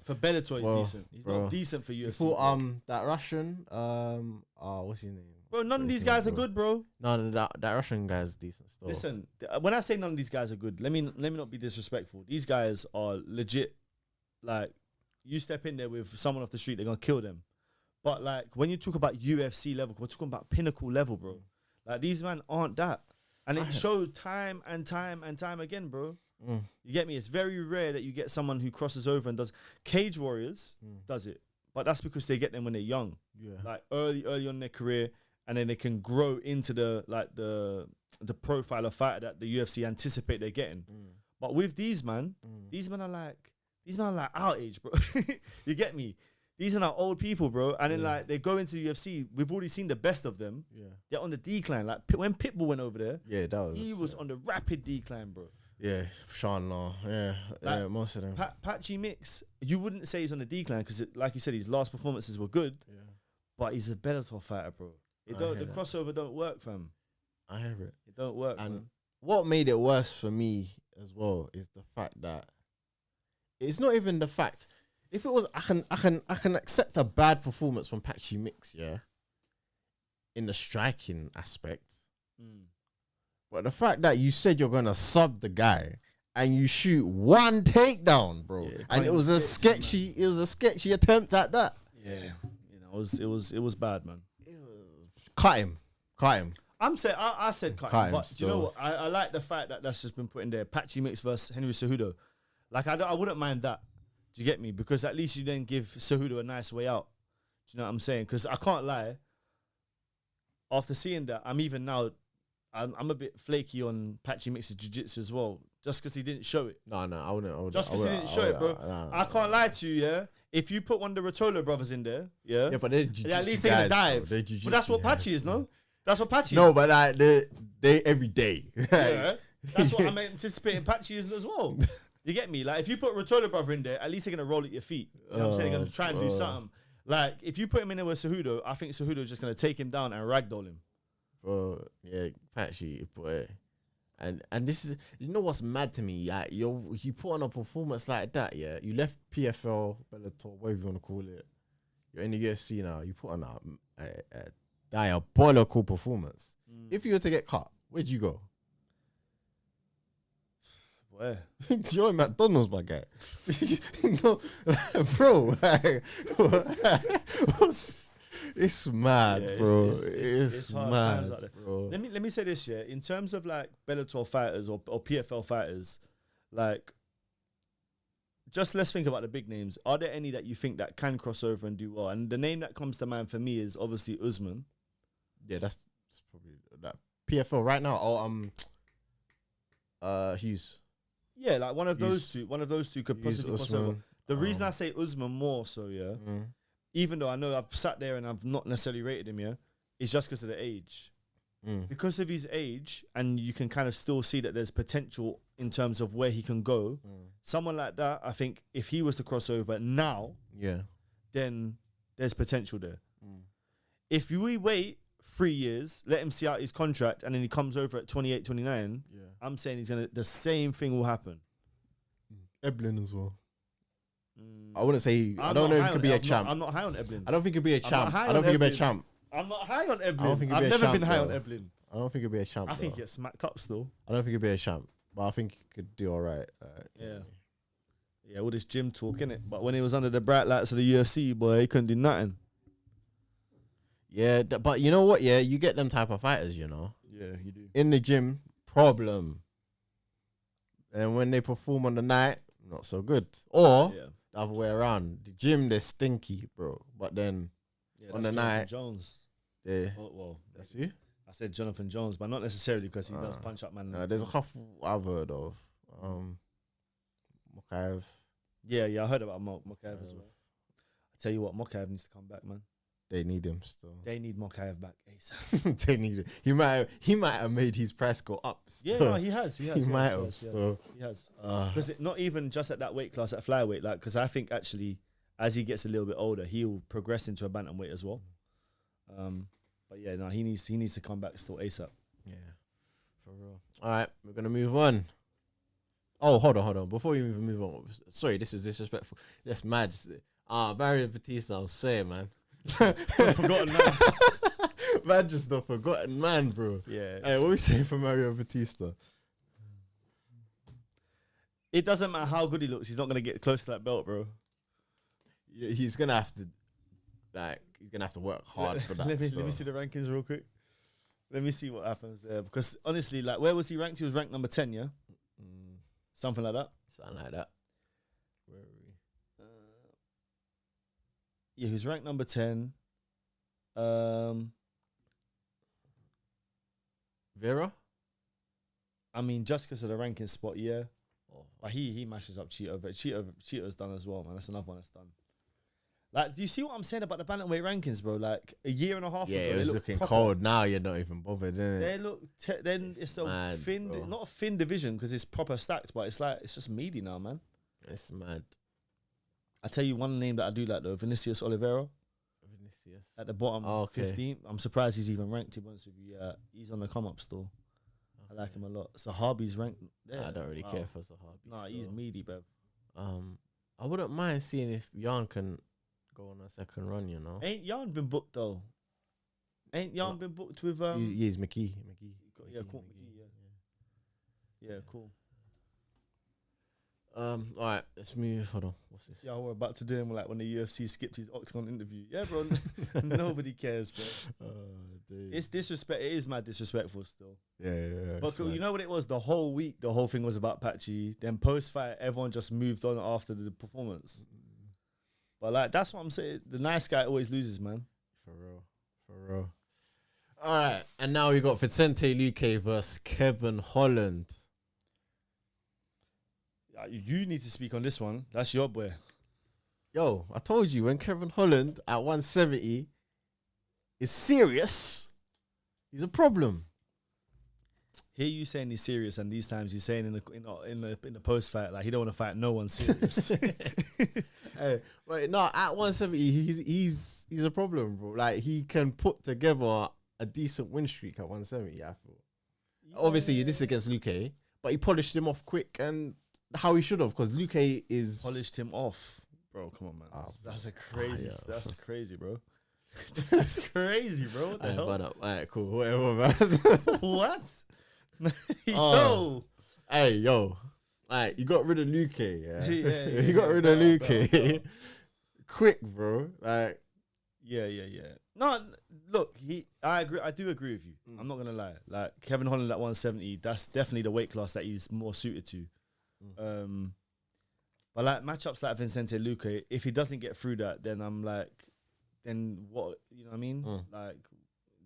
For Bellator, he's decent. He's not decent for UFC.
For that Russian, what's his name?
Bro, none of these guys are good, bro.
No, that Russian guy's decent still.
Listen, when I say none of these guys are good, let me not be disrespectful. These guys are legit. Like, you step in there with someone off the street, they're gonna kill them. But like, when you talk about UFC level, we're talking about pinnacle level, bro. Like, these men aren't that, and it showed time and time again, bro. You get me? It's very rare that you get someone who crosses over and does. Cage Warriors does it, but that's because they get them when they're young, like early on in their career, and then they can grow into the profile of fighter that the UFC anticipate they're getting. But with these men are like our age, bro. You get me? These are old people, bro, and then like they go into the UFC. We've already seen the best of them. They're on the decline. Like when Pitbull went over there, he was on the rapid decline, bro.
Yeah, Sean Law. Yeah, most of them.
Patchy Mix, you wouldn't say he's on the decline because, like you said, his last performances were good. Yeah. But he's a Bellator fighter, bro. The crossover don't work, fam.
I hear it.
It don't work,
and
man.
What made it worse for me as well is the fact that it's not even the fact. If it was, I can accept a bad performance from Patchy Mix, yeah, in the striking aspect. But the fact that you said you're gonna sub the guy and you shoot one takedown, bro, and it was a sketchy attempt at that.
Yeah, it was bad, man.
Cut him.
I said cut him, but do you know what? I like the fact that that's just been put in there. Patchy Mix versus Henry Cejudo. Like I wouldn't mind that. Do you get me? Because at least you then give Cejudo a nice way out. Do you know what I'm saying? Because I can't lie. After seeing that, I'm a bit flaky on Patchy Mix's jiu-jitsu as well, just because he didn't show it.
No, I wouldn't.
Just because he didn't show it, bro. I can't lie to you, yeah. If you put one of the Rotolo brothers in there, yeah,
but they're jiu-jitsu
at least they're gonna dive. But that's what Patchy is, no? That's what Patchy is.
No, but they every day.
Yeah, that's what I'm anticipating Patchy is as well. You get me? Like, if you put Rotolo brother in there, at least they're gonna roll at your feet. You know what I'm saying? They're gonna try and do something. Like, if you put him in there with Cejudo, I think Cejudo's just gonna take him down and ragdoll him.
Bro, yeah, Patchy, boy. And this is, you know what's mad to me? Like, you put on a performance like that, yeah. You left PFL, Bellator, whatever you want to call it. You're in the UFC now. You put on a diabolical performance. If you were to get cut, where'd you go?
Where?
You're in McDonald's, my guy. No, bro, like, it's mad, bro. It's mad, bro.
Let me say this, yeah. In terms of like Bellator fighters or PFL fighters, like, just let's think about the big names. Are there any that you think that can cross over and do well? And the name that comes to mind for me is obviously Usman.
Yeah, that's probably that PFL right now. Hughes.
Yeah, like one of those two could possibly cross over. The reason I say Usman more so, even though I know I've sat there and I've not necessarily rated him, is just because of the age. Because of his age, and you can kind of still see that there's potential in terms of where he can go. Someone like that, I think, if he was to cross over now, then there's potential there. If we wait 3 years, let him see out his contract, and then he comes over at 28, 29, I'm saying the same thing will happen.
Eblin as well. I wouldn't say. I don't know if he could be a champ.
I'm not high on Eblin.
I don't think he'd be a champ. I don't think he'd be a champ.
I'm not high on Eblin. I've never been high on Eblin.
I don't think he'd be a champ.
I think he gets smacked up still.
I don't think he'd be a champ, but I think he could do all right.
Yeah, all this gym talk, innit? But when he was under the bright lights of the UFC, boy, he couldn't do nothing.
Yeah, but you know what? Yeah, you get them type of fighters, you know.
Yeah, you do.
In the gym, problem. And when they perform on the night, not so good. Or the other way around. The gym, they're stinky, bro. But then on the night,
Jones.
Yeah.
Oh, well,
that's you?
I said Jonathan Jones, but not necessarily because he does punch up, man.
There's a couple I've heard of. Mokaev.
Yeah, I heard about Mokaev as well. I tell you what, Mokaev needs to come back, man.
They need him still.
They need Mokaev back ASAP.
They need it. He might have made his price go up. Still.
Yeah, no, he has. He
might have still.
He has. Because not even just at that weight class at flyweight, like, because I think actually as he gets a little bit older, he'll progress into a bantamweight as well. But yeah, no, he needs to come back still ASAP. Yeah,
for real. All right, we're gonna move on. Oh, hold on. Before we even move on, sorry, this is disrespectful. That's mad. Barry Bautista, I'll say, man.
Forgotten man.
Man, just the forgotten man, bro.
Yeah.
Hey, what we say for Mario Bautista?
It doesn't matter how good he looks, he's not gonna get close to that belt, bro.
Yeah, he's gonna have to work hard for that.
Let me see the rankings real quick. Let me see what happens there. Because honestly, like, where was he ranked? He was ranked number 10, yeah? Something like that.
Something like that. Where are we?
Yeah, he was ranked number 10.
Vera?
I mean, just because of the ranking spot, yeah. But he mashes up Cheeto. Cheeto's done as well, man. That's another one that's done. Like, do you see what I'm saying about the bantamweight rankings, bro? Like, a year and a half ago,
it was looking cold. Now you're not even bothered, innit?
They look, then it's a
mad,
thin,
bro.
not a thin division because it's proper stacked, but it's like, it's just meaty now, man.
It's mad.
I tell you one name that I do like though, Vinicius Oliveira.
Vinicius.
At the bottom, 15th. I'm surprised he's even ranked, to be honest with you. He's on the come up still. I like him a lot. Sahabi's ranked there.
I don't really care for Sahabi.
Nah, he's meaty, bro.
I wouldn't mind seeing if Jan can go on a second run, you know.
Ain't Jan been booked though? Ain't Jan been booked with
he's McKee.
Yeah, cool. Yeah, cool.
All right, let's move. Hold on. What's this?
Yeah, we're about to do him like when the UFC skipped his Octagon interview. Yeah, bro. Nobody cares, bro. It's disrespect. It is mad disrespectful still.
Yeah.
But you know what it was? The whole week, the whole thing was about Patchy. Then post-fight, everyone just moved on after the performance. But like, that's what I'm saying. The nice guy always loses, man.
For real. All right, and now we got Vicente Luque versus Kevin Holland.
You need to speak on this one. That's your boy.
Yo, I told you, when Kevin Holland at 170 is serious, he's a problem.
Hear you saying he's serious, and these times he's saying in the post fight like he don't want to fight no one serious.
Hey, but no, at 170 he's a problem, bro. Like, he can put together a decent win streak at 170. I feel. Yeah. Obviously, this is against Luque, but he polished him off quick and how he should have, because Luque is
polished him off, bro. Come on, man. That's crazy.
Yeah.
That's crazy, bro. That's crazy, bro. What the hell?
All right, cool. Whatever, man.
What? Yo.
Hey, yo. Alright, you got rid of Luque, yeah?
Yeah.
You got rid of Luque. Quick, bro. Like,
yeah. No, look, I agree. I do agree with you. I'm not gonna lie. Like, Kevin Holland at 170, that's definitely the weight class that he's more suited to. But like matchups like Vicente Luque, if he doesn't get through that, then I'm like, then what? You know what I mean? Like,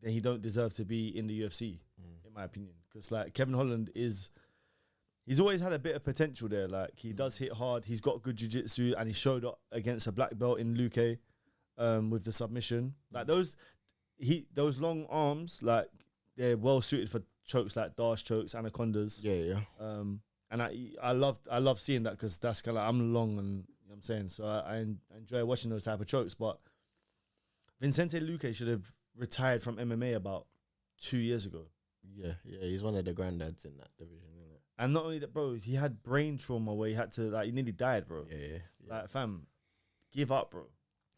then he don't deserve to be in the UFC, in my opinion. Because like Kevin Holland he's always had a bit of potential there. Like he does hit hard. He's got good jiu-jitsu, and he showed up against a black belt in Luque, with the submission. Like those long arms, like they're well suited for chokes like Dash chokes, anacondas.
Yeah.
And I love seeing that because that's kind of like, I'm long, and you know what I'm saying, so I enjoy watching those type of chokes. But Vicente Luque should have retired from MMA about 2 years ago.
Yeah, he's one of the granddads in that division, isn't it?
And not only that, bro, he had brain trauma where he had to, like, he nearly died, bro.
Yeah.
Like, fam, give up, bro.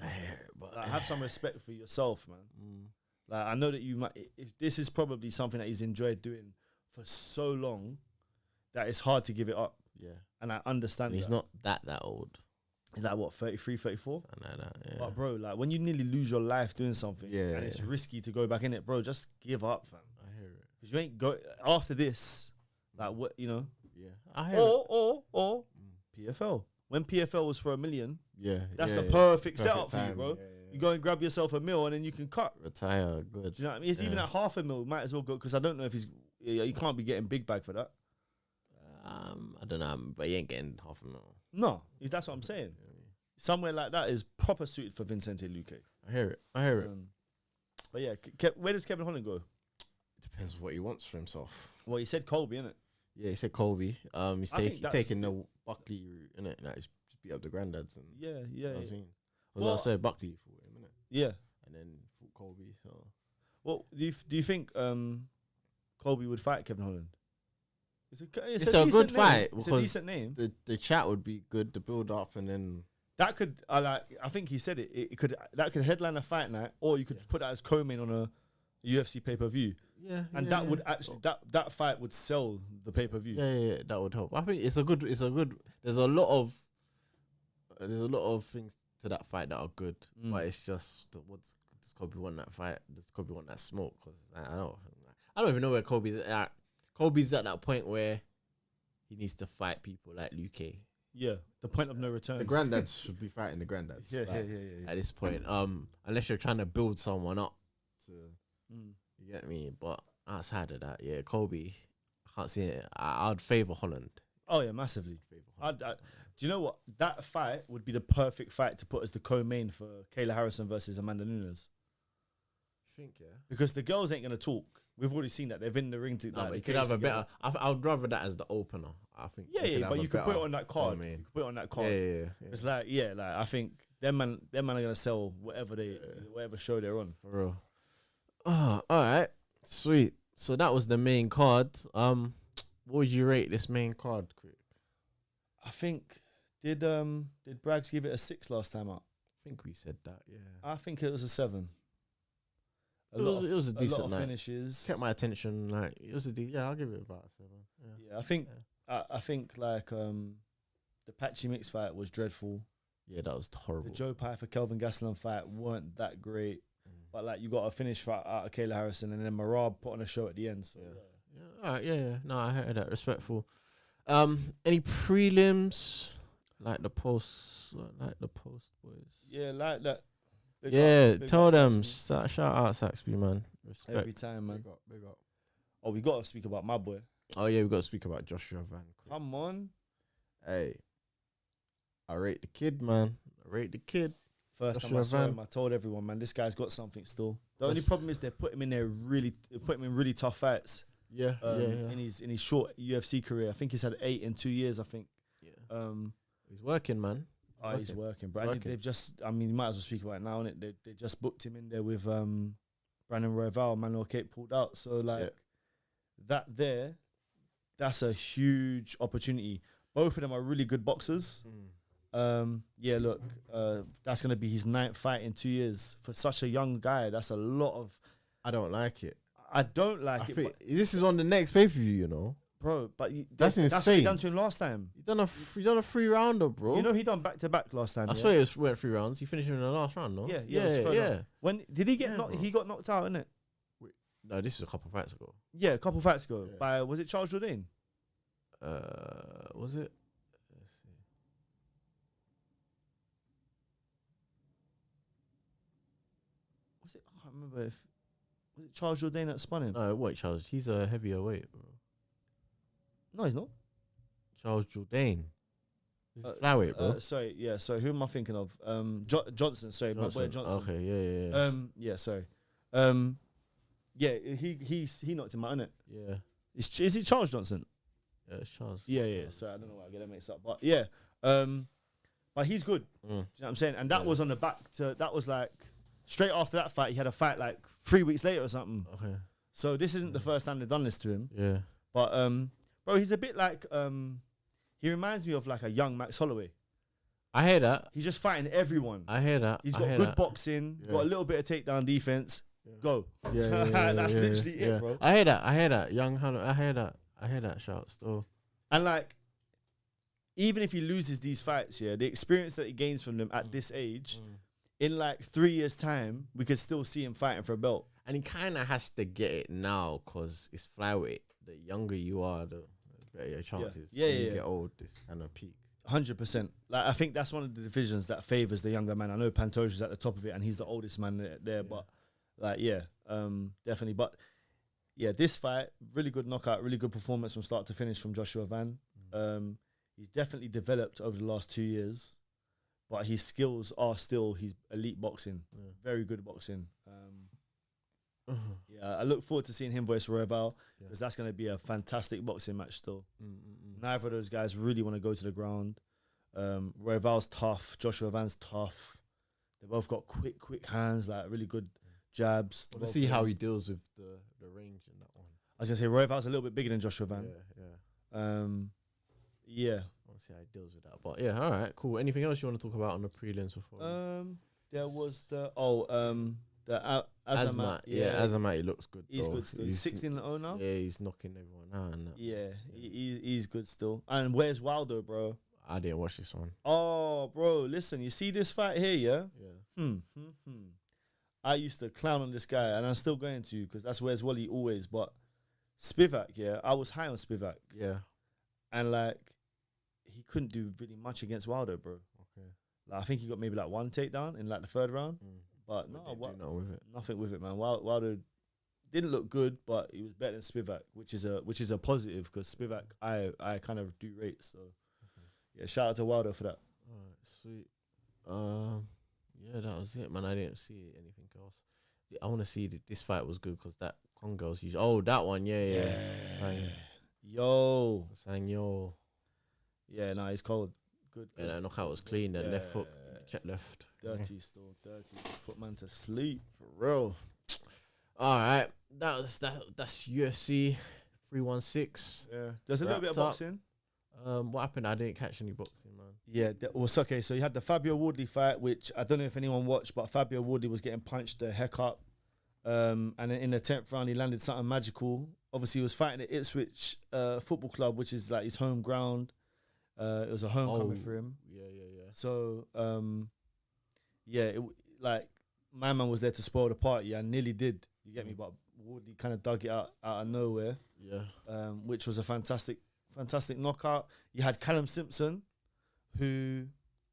I hear it, but
Like, have some respect for yourself, man. Like, I know that you might, if this is probably something that he's enjoyed doing for so long that it's hard to give it up.
Yeah.
And I understand
he's not that old.
He's like, what, 33, 34?
I know that, yeah.
But, bro, like, when you nearly lose your life doing something and it's risky to go back in it, bro, just give up, fam.
I hear it.
Because you ain't go after this, like, what, you know?
Yeah. I hear it.
Or PFL. When PFL was for $1 million, that's the
perfect
perfect setup for you,
time.
bro.
Yeah.
You go and grab yourself $1 million and then you can cut.
Retire, good.
Do you know what I mean? It's even at $500,000, might as well go, because I don't know if you can't be getting big bag for that.
I don't know, but he ain't getting $500,000.
No, that's what I'm saying. Somewhere like that is proper suited for Vicente Luque.
I hear it.
But yeah, where does Kevin Holland go?
It depends what he wants for himself.
Well, he said Colby, innit?
Yeah, he said Colby. He's
think that's
taking the Buckley route, innit? Like, just beat up the granddads. And
Yeah.
you know what I was I say Buckley fought him, innit?
Yeah.
And then fought Colby. So,
Well, do you think Colby would fight Kevin Holland? It's
a good fight
It's a
because
decent name.
the chat would be good, the build up, and then
That could, I think he said it could headline a fight night, or you could put that as co-main on a UFC pay-per-view. And that would actually that fight would sell the pay-per-view.
Yeah, that would help. I think it's a good. There's a lot of things to that fight that are good, but it's just does Kobe want that fight? Does Kobe want that smoke? Because I don't even know where Kobe's at. Kobe's at that point where he needs to fight people like Luque.
Yeah, the point of no return.
The granddads should be fighting the granddads.
Yeah.
At this point, unless you're trying to build someone up to, you get me. But outside of that, yeah, Kobe, I can't see it. I'd favor Holland.
Oh yeah, massively. Do you know what? That fight would be the perfect fight to put as the co-main for Kayla Harrison versus Amanda Nunes.
I think
Because the girls ain't gonna talk. We've already seen that they've been in the ring to.
No, but you could have a better. I would rather that as the opener. I think.
Yeah, but you could put it on that card. You could put it on that card.
Yeah.
It's like I think them man are gonna sell whatever show they're on.
For real. Oh, all right, sweet. So that was the main card. What would you rate this main card, quick?
I think did Bragz give it a 6 last time out?
I think we said that. Yeah.
I think it was a 7.
It was a decent
lot of
night.
Finishes.
Kept my attention. Like it was I'll give it about a 7.
Yeah, I think like the Patchy Mix fight was dreadful.
Yeah, that was horrible.
The Joe Pyfer Kelvin Gastelum fight weren't that great, but like you got a finish fight out of Kayla Harrison, and then Merab put on a show at the end. So,
All right. Yeah. No, I heard that. Respectful. Any prelims like the post boys?
Yeah, like that.
Tell them. Shout out Saxby, man. Respect.
Every time, man.
Big up.
Oh, we got to speak about my boy.
Oh yeah, we got to speak about Joshua Van.
Come on.
Hey, I rate the kid, man.
First time I saw him, I told everyone, man, this guy's got something still. The only problem is they've put him in really tough fights.
Yeah.
In his short UFC career, I think he's had 8 in 2 years. I think.
Yeah. He's working, man.
He's working, bro. They've just, I mean, you might as well speak about it now, innit? They just booked him in there with Brandon Royval, Manuel Cape pulled out. So like that's a huge opportunity. Both of them are really good boxers. Look, that's gonna be his 9th fight in 2 years for such a young guy. That's a lot of.
I don't like it.
I don't like it.
Think this is on the next pay-per-view, you know.
Bro, but
that's insane.
That's what he done to him last time.
He done a 3-rounder, bro.
You know he done back-to-back last time.
I swear it went 3 rounds. He finished him in the last round, no?
Yeah. When did he get knocked? He got knocked out, innit?
No, this is a couple of fights ago.
Yeah, a couple of fights ago. Yeah. By was it Charles Jourdain?
Was it? Let's see.
can't remember if was it Charles Jourdain that spun him.
No, what Charles? He's a heavier weight, bro.
No, he's not.
Charles Jourdain. He's flyweight, bro.
Sorry, yeah. Sorry, who am I thinking of? Johnson. Sorry, my boy Johnson.
Okay, yeah.
Yeah. Sorry. Yeah, he knocked him out, innit?
Yeah.
Is it Charles Johnson?
Yeah, it's Charles.
Yeah. Sorry, I don't know why I get that mixed up, but yeah. But he's good. Do you know what I'm saying? And that was on the back to that was like straight after that fight. He had a fight like 3 weeks later or something.
Okay.
So this isn't the first time they've done this to him.
Yeah.
But bro, he's a bit like he reminds me of like a young Max Holloway.
I hear that.
He's just fighting everyone.
I hear that.
He's got good boxing, got a little bit of takedown defense. Go.
Yeah.
That's literally it, bro.
I hear that. Young Hunter. I hear that shout still.
And like, even if he loses these fights, the experience that he gains from them at this age, in like 3 years' time, we could still see him fighting for a belt.
And he kind of has to get it now because it's flyweight. The younger you are, the better your chances.
Yeah.
When you get old, this kind of peak.
100%. Like, I think that's one of the divisions that favors the younger man. I know Pantoja's at the top of it, and he's the oldest man there. But like, definitely. But yeah, this fight, really good knockout, really good performance from start to finish from Joshua Van. He's definitely developed over the last 2 years, but his skills are still his elite boxing. Very good boxing. I look forward to seeing him versus Royval because that's going to be a fantastic boxing match still. Neither of those guys really want to go to the ground. Royval's tough. Joshua Van's tough. They both got quick hands, like really good jabs.
Let's see how he deals with the range in that one.
I was going to say Royval's a little bit bigger than Joshua Van.
Yeah. I want to see how he deals with that. But yeah, all right, cool. Anything else you want to talk about on the prelims before?
There was the Azamat.
Azamat, he looks good.
He's good still. He's 16-0 now.
Yeah, he's knocking everyone out. And that.
Yeah, he's good still. And where's Wilder, bro?
I didn't watch this one.
Oh, bro, listen, you see this fight here, yeah? I used to clown on this guy, and I'm still going to because that's where's Wally always. But Spivak, I was high on Spivak.
Yeah. And
like, he couldn't do really much against Wilder, bro.
Okay.
Like, I think he got maybe like one takedown in like the third round. But nothing with it, man. Wilder didn't look good, but he was better than Spivak, which is a positive because Spivak I kind of do rate. So yeah, shout out to Wilder for that.
All right, sweet. Yeah, that was it, man. I didn't see anything else. I want to see this fight was good because that Congo's huge. Oh, that one, yeah.
Yo. Yeah, nah, he's cold. Good.
Yeah, that knockout was clean. That left hook, check left.
Dirty. Put man to sleep.
For real. All right. That's UFC 316.
Yeah. There's a little bit of boxing.
What happened? I didn't catch any boxing, man.
Yeah, okay. So you had the Fabio Wardley fight, which I don't know if anyone watched, but Fabio Wardley was getting punched the heck up. And then in the 10th round, he landed something magical. Obviously, he was fighting at Ipswich Football Club, which is like his home ground. It was a homecoming for him.
Yeah.
So, like, my man was there to spoil the party. I nearly did. You get me? But Wardley kind of dug it out of nowhere.
Yeah.
Which was a fantastic knockout. You had Callum Simpson, who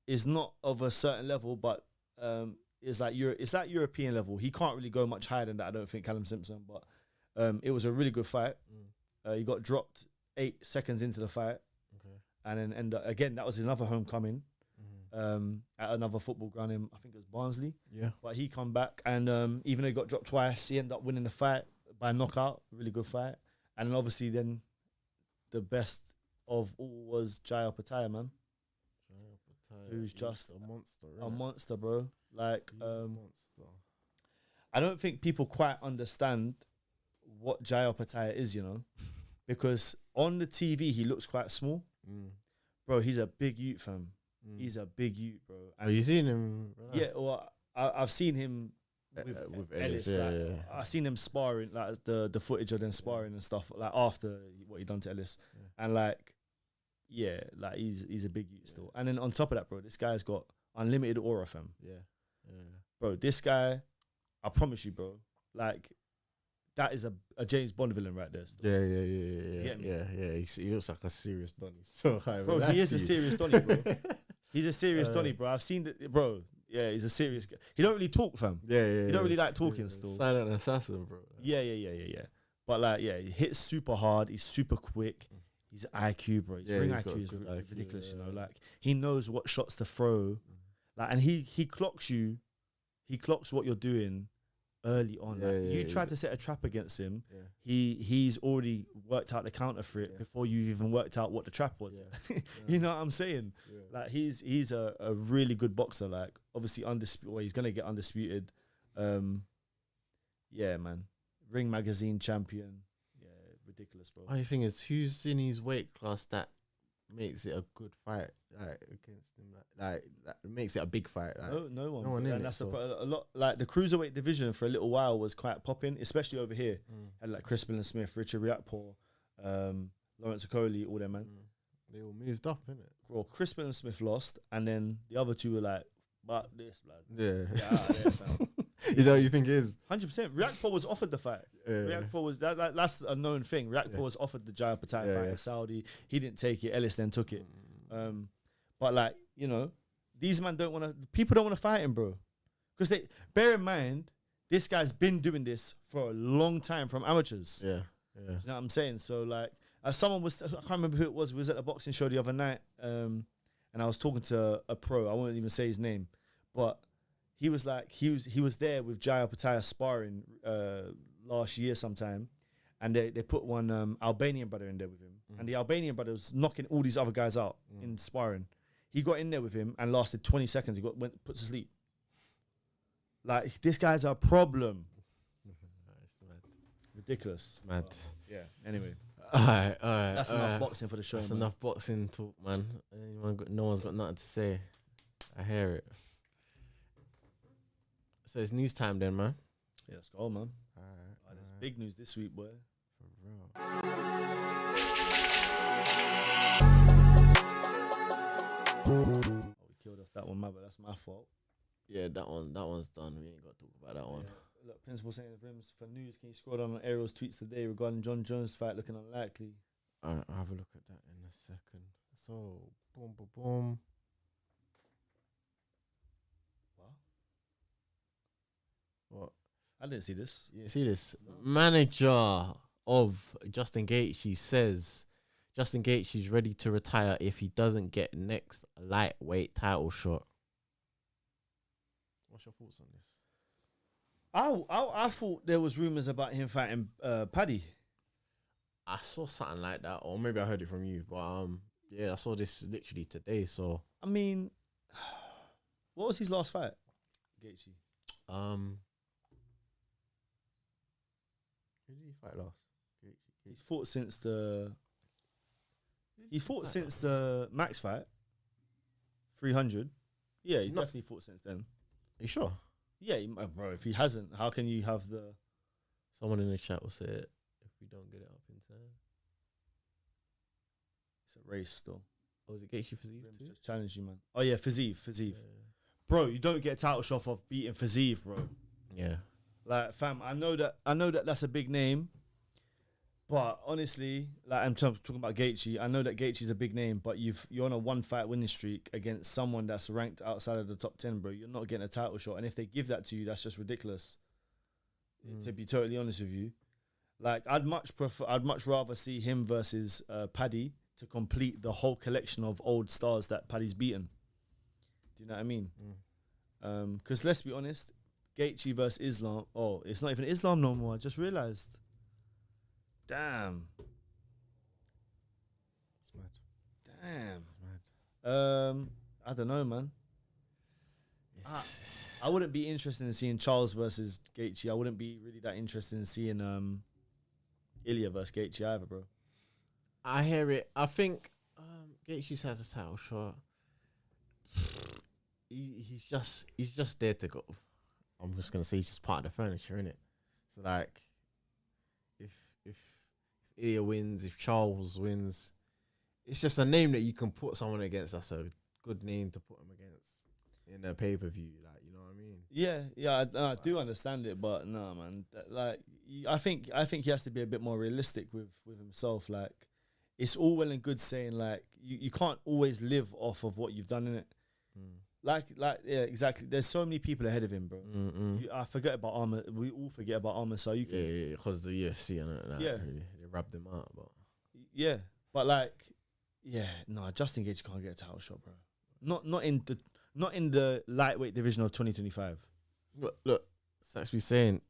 is not of a certain level, but it's like European level. He can't really go much higher than that, I don't think, Callum Simpson. But it was a really good fight. He got dropped 8 seconds into the fight. And then again, that was another homecoming at another football ground in, I think it was Barnsley.
Yeah.
But he come back, and even though he got dropped twice, he ended up winning the fight by knockout. Really good fight. And then obviously then the best of all was Jai Opetaia, man. Who's just a monster, bro. Like, I don't think people quite understand what Jai Opetaia is, you know, because on the TV he looks quite small. Bro, he's a big youth, fam. He's a big youth, bro.
And you seen him?
Yeah, well, I've seen him with Ellis. Yeah. I've seen them sparring, like the footage of them sparring and stuff, like after what he done to Ellis. And like, yeah, like he's a big youth still. And then on top of that, bro, this guy's got unlimited aura, fam.
Yeah.
Bro, this guy, I promise you, bro, like, that is a James Bond villain right there. Still.
Yeah. He looks like a serious Donny. So high,
bro, he is a serious Donny, bro. He's a serious Donny, bro. I've seen it, bro. Yeah, he's a serious guy. He don't really talk, fam.
Yeah.
He don't really like talking still.
Silent assassin, bro.
Yeah. But like, yeah, he hits super hard. He's super quick. His IQ, bro. His ring IQ is ridiculous. You know, like he knows what shots to throw. Like, and he clocks you. He clocks what you're doing early on. You try to set a trap against him. Yeah. He's already worked out the counter for it before you even worked out what the trap was. Yeah. You know what I'm saying? Yeah. Like he's a really good boxer. Like obviously undisputed. Well, he's gonna get undisputed. Yeah, man. Ring Magazine champion. Yeah, ridiculous, bro.
Only thing is, who's in his weight class that makes it a good fight, like against him, like that makes it a big fight? Like,
no one. And that's a lot. Like the cruiserweight division for a little while was quite popping, especially over here. And like Crispin and Smith, Richard Riakporhe, Lawrence Okoli, all them, man.
They all moved up, innit?
Well, Crispin and Smith lost, and then the other two were like, "But this, blood."
Yeah. Is that what you think it is?
100%. Riakporhe was offered the fight. Riakporhe was that's a known thing. Riakporhe was offered the Jaya Opetaia fight in Saudi. He didn't take it. Ellis then took it. But like, you know, these men don't want to. People don't want to fight him, bro. Because they bear in mind, this guy's been doing this for a long time from amateurs.
Yeah.
You know what I'm saying? So like, as someone was, I can't remember who it was. We was at a boxing show the other night, and I was talking to a pro. I won't even say his name, but. He was like he was there with Jaya Opetaia sparring last year sometime, and they put one Albanian brother in there with him, and the Albanian brother was knocking all these other guys out in sparring. He got in there with him and lasted 20 seconds. He went put to sleep. Like this guy's a problem. Ridiculous.
Mad.
Yeah. Anyway.
All right.
That's enough boxing for the show.
That's
man.
enough boxing talk, man. No one's got nothing to say. I hear it. So it's news time then, man.
Yeah, let's go, man.
Alright.
There's big news this week, boy.
For real.
We killed off that one, man, but that's my fault.
Yeah, that one's done. We ain't got to talk about that one.
Look, Principal saying Rimz for news. Can you scroll down on Ariel's tweets today regarding John Jones' fight looking unlikely?
Alright, I'll have a look at that in a second. So, boom. What?
I didn't see this.
You see this? No. Manager of Justin Gaethje says Justin Gaethje is ready to retire if he doesn't get next lightweight title shot. What's your thoughts on this?
I thought there was rumors about him fighting Paddy.
I saw something like that, or maybe I heard it from you. But yeah, I saw this literally today. So
I mean, what was his last fight, Gaethje?
Who did he fight last?
He's fought since the Max fight, 300. Yeah, he's definitely fought since then.
Are you sure?
Yeah, bro. If he hasn't, how can you have the?
Someone in the chat will say it if we don't get it up in time.
It's a race still.
Oh, is it Gaethje Fiziev too?
Just challenge you, man. Oh yeah, Fiziev. Yeah. Bro, you don't get a title shot off beating Fiziev, bro.
Yeah.
Like, fam, I know that that's a big name, but honestly, like I'm talking about Gaethje. I know that Gaethje's a big name, but you're on a 1-fight winning streak against someone that's ranked outside of the top 10, bro. You're not getting a title shot, and if they give that to you, that's just ridiculous. To be totally honest with you, like I'd much rather see him versus Paddy to complete the whole collection of old stars that Paddy's beaten. Do you know what I mean? Because let's be honest, Gaethje versus Islam. Oh, it's not even Islam no more. I just realized. Damn.
It's mad.
Damn.
It's mad.
I don't know, man. I wouldn't be interested in seeing Charles versus Gaethje. I wouldn't be really that interested in seeing Ilya versus Gaethje either, bro.
I hear it. I think Gaethje's had a title shot. He's just there to go. I'm just gonna say he's just part of the furniture, innit? So like, if Ilya wins, if Charles wins, it's just a name that you can put someone against. That's a good name to put him against in a pay-per-view. Like, you know what I mean?
Yeah, I do understand it, but no, man. Like, I think he has to be a bit more realistic with himself. Like, it's all well and good saying like you can't always live off of what you've done, innit? Yeah, exactly. There's so many people ahead of him, bro. I forget about Armour. We all forget about Armour Sayuki.
Yeah, because the UFC and that.
Yeah.
Really, they rubbed him out, but
Yeah, but like, Justin Gaethje can't get a title shot, bro. Not in the lightweight division of 2025.
look, Sax be saying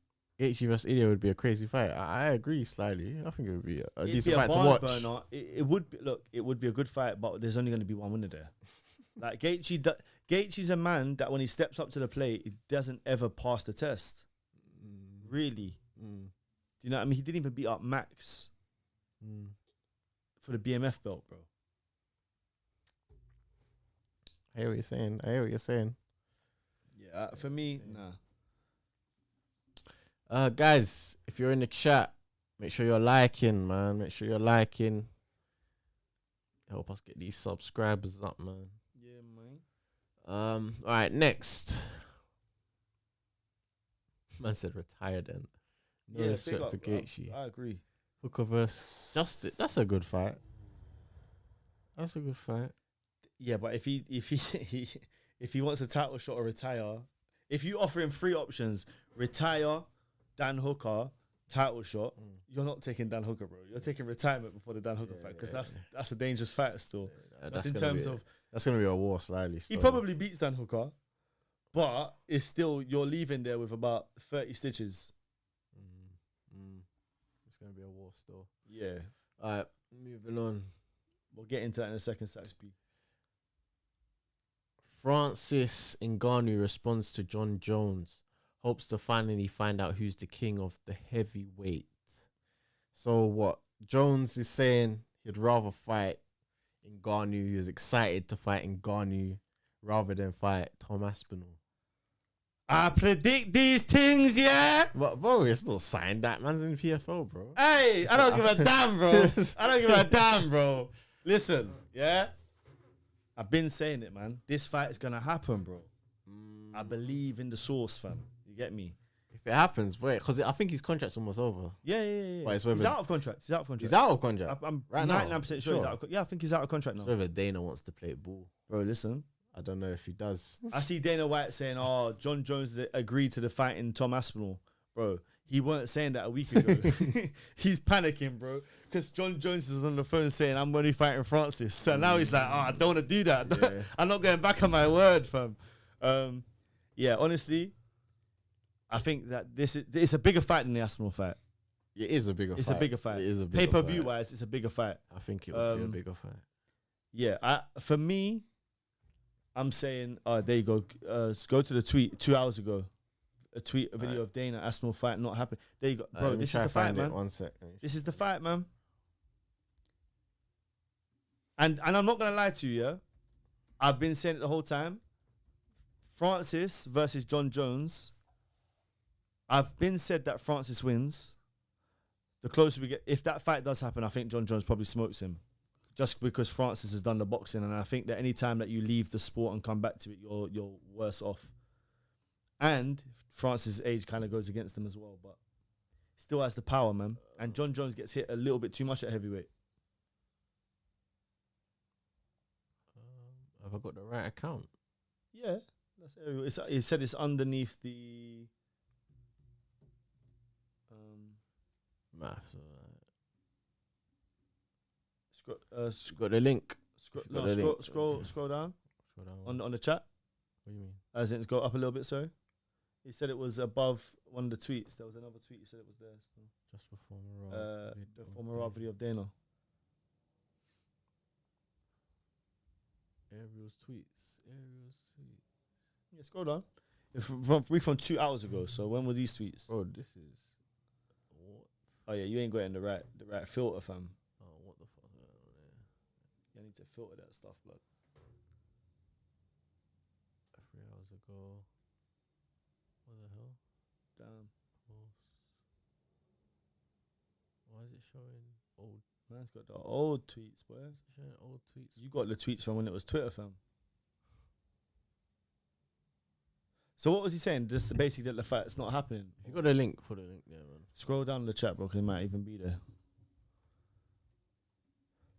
Gaethje vs Ilya would be a crazy fight. I agree slightly. I think it would be a decent fight to watch.
Burner. It would be, it would be a good fight, but there's only going to be one winner there. Like Gaethje's a man that when he steps up to the plate, he doesn't ever pass the test. Really. Do you know what I mean? He didn't even beat up Max for the BMF belt, bro.
I hear what you're saying.
Yeah, for me, nah.
Guys, if you're in the chat, make sure you're liking, man. Make sure you're liking. Help us get these subscribers up, man.
Yeah, man.
All right, next. Man said retire then. No respect for Gaethje.
I agree.
Hooker versus Justin. That's a good fight. That's a good fight.
Yeah, but if he wants a title shot or retire, if you offer him 3 options, retire, Dan Hooker, title shot, you're not taking Dan Hooker, bro. You're taking retirement before the Dan Hooker fight because that's a dangerous fight still. That's in terms of
that's gonna be a war slightly.
He probably beats Dan Hooker, but it's still you're leaving there with about 30 stitches.
It's gonna be a war still.
Yeah.
All right, moving on.
We'll get into that in a second, Saxby.
Francis Ngannou responds to John Jones. Hopes to finally find out who's the king of the heavyweight. So what? Jones is saying he'd rather fight Ngannou. He was excited to fight Ngannou rather than fight Tom Aspinall.
I predict these things, yeah?
But bro, it's not signed. That man's in PFL, bro.
Hey, I don't give a damn, bro. I don't give a damn, bro. Listen, yeah? I've been saying it, man. This fight is going to happen, bro. I believe in the source, fam. You get me?
If it happens, wait, because I think his contract's almost over.
Yeah.
But
He's out of contract.
He's out of contract?
I'm
right
99% sure he's out of contract. Yeah, I think he's out of contract now.
It's whether Dana wants to play ball.
Bro, listen.
I don't know if he does.
I see Dana White saying, John Jones agreed to the fight in Tom Aspinall. Bro, he weren't saying that a week ago. He's panicking, bro. Because John Jones is on the phone saying, I'm only fighting Francis. So now he's like, I don't want to do that. Yeah. I'm not going back on my word, fam. Yeah, honestly, I think that it's a bigger fight than the Aspinall fight.
It is a bigger fight.
It's a bigger fight.
It is a bigger
Pay-per-view wise, it's a bigger fight.
I think it would be a bigger fight.
Yeah, for me, I'm saying, there you go. Go to the tweet 2 hours ago. A video of Dana Aspinall fight not happening. There you go, bro. This is the fight, man.
1 sec.
This is the fight, man. And I'm not gonna lie to you, yeah. I've been saying it the whole time. Francis versus John Jones. I've been said that Francis wins. The closer we get, if that fight does happen, I think John Jones probably smokes him. Just because Francis has done the boxing, and I think that any time that you leave the sport and come back to it, you're worse off. And Francis' age kind of goes against him as well, but still has the power, man. And John Jones gets hit a little bit too much at heavyweight.
Have I got the right account?
Yeah, he said it's underneath the
maths.
Scroll
got the link.
Scroll down. On the chat.
What do you mean?
As in, go up a little bit, sorry. He said it was above one of the tweets. There was another tweet. He said it was there. So.
Just before Merab.
The former video of Dana.
Ariel's tweets.
Yeah, scroll down. We're from 2 hours ago. So when were these tweets?
Bro, this is what?
Oh yeah, you ain't got it in the right filter, fam.
Oh, what the fuck?
You need to filter that stuff, blood.
3 hours ago. What the hell?
Damn.
Why is it showing old?
Man's got the old tweets, boy.
It's showing old tweets.
You got the tweets from when it was Twitter, fam. So what was he saying? Just basically that the fight's not happening.
If you got the link, put a link there, man.
Scroll down the chat, bro, because it might even be there.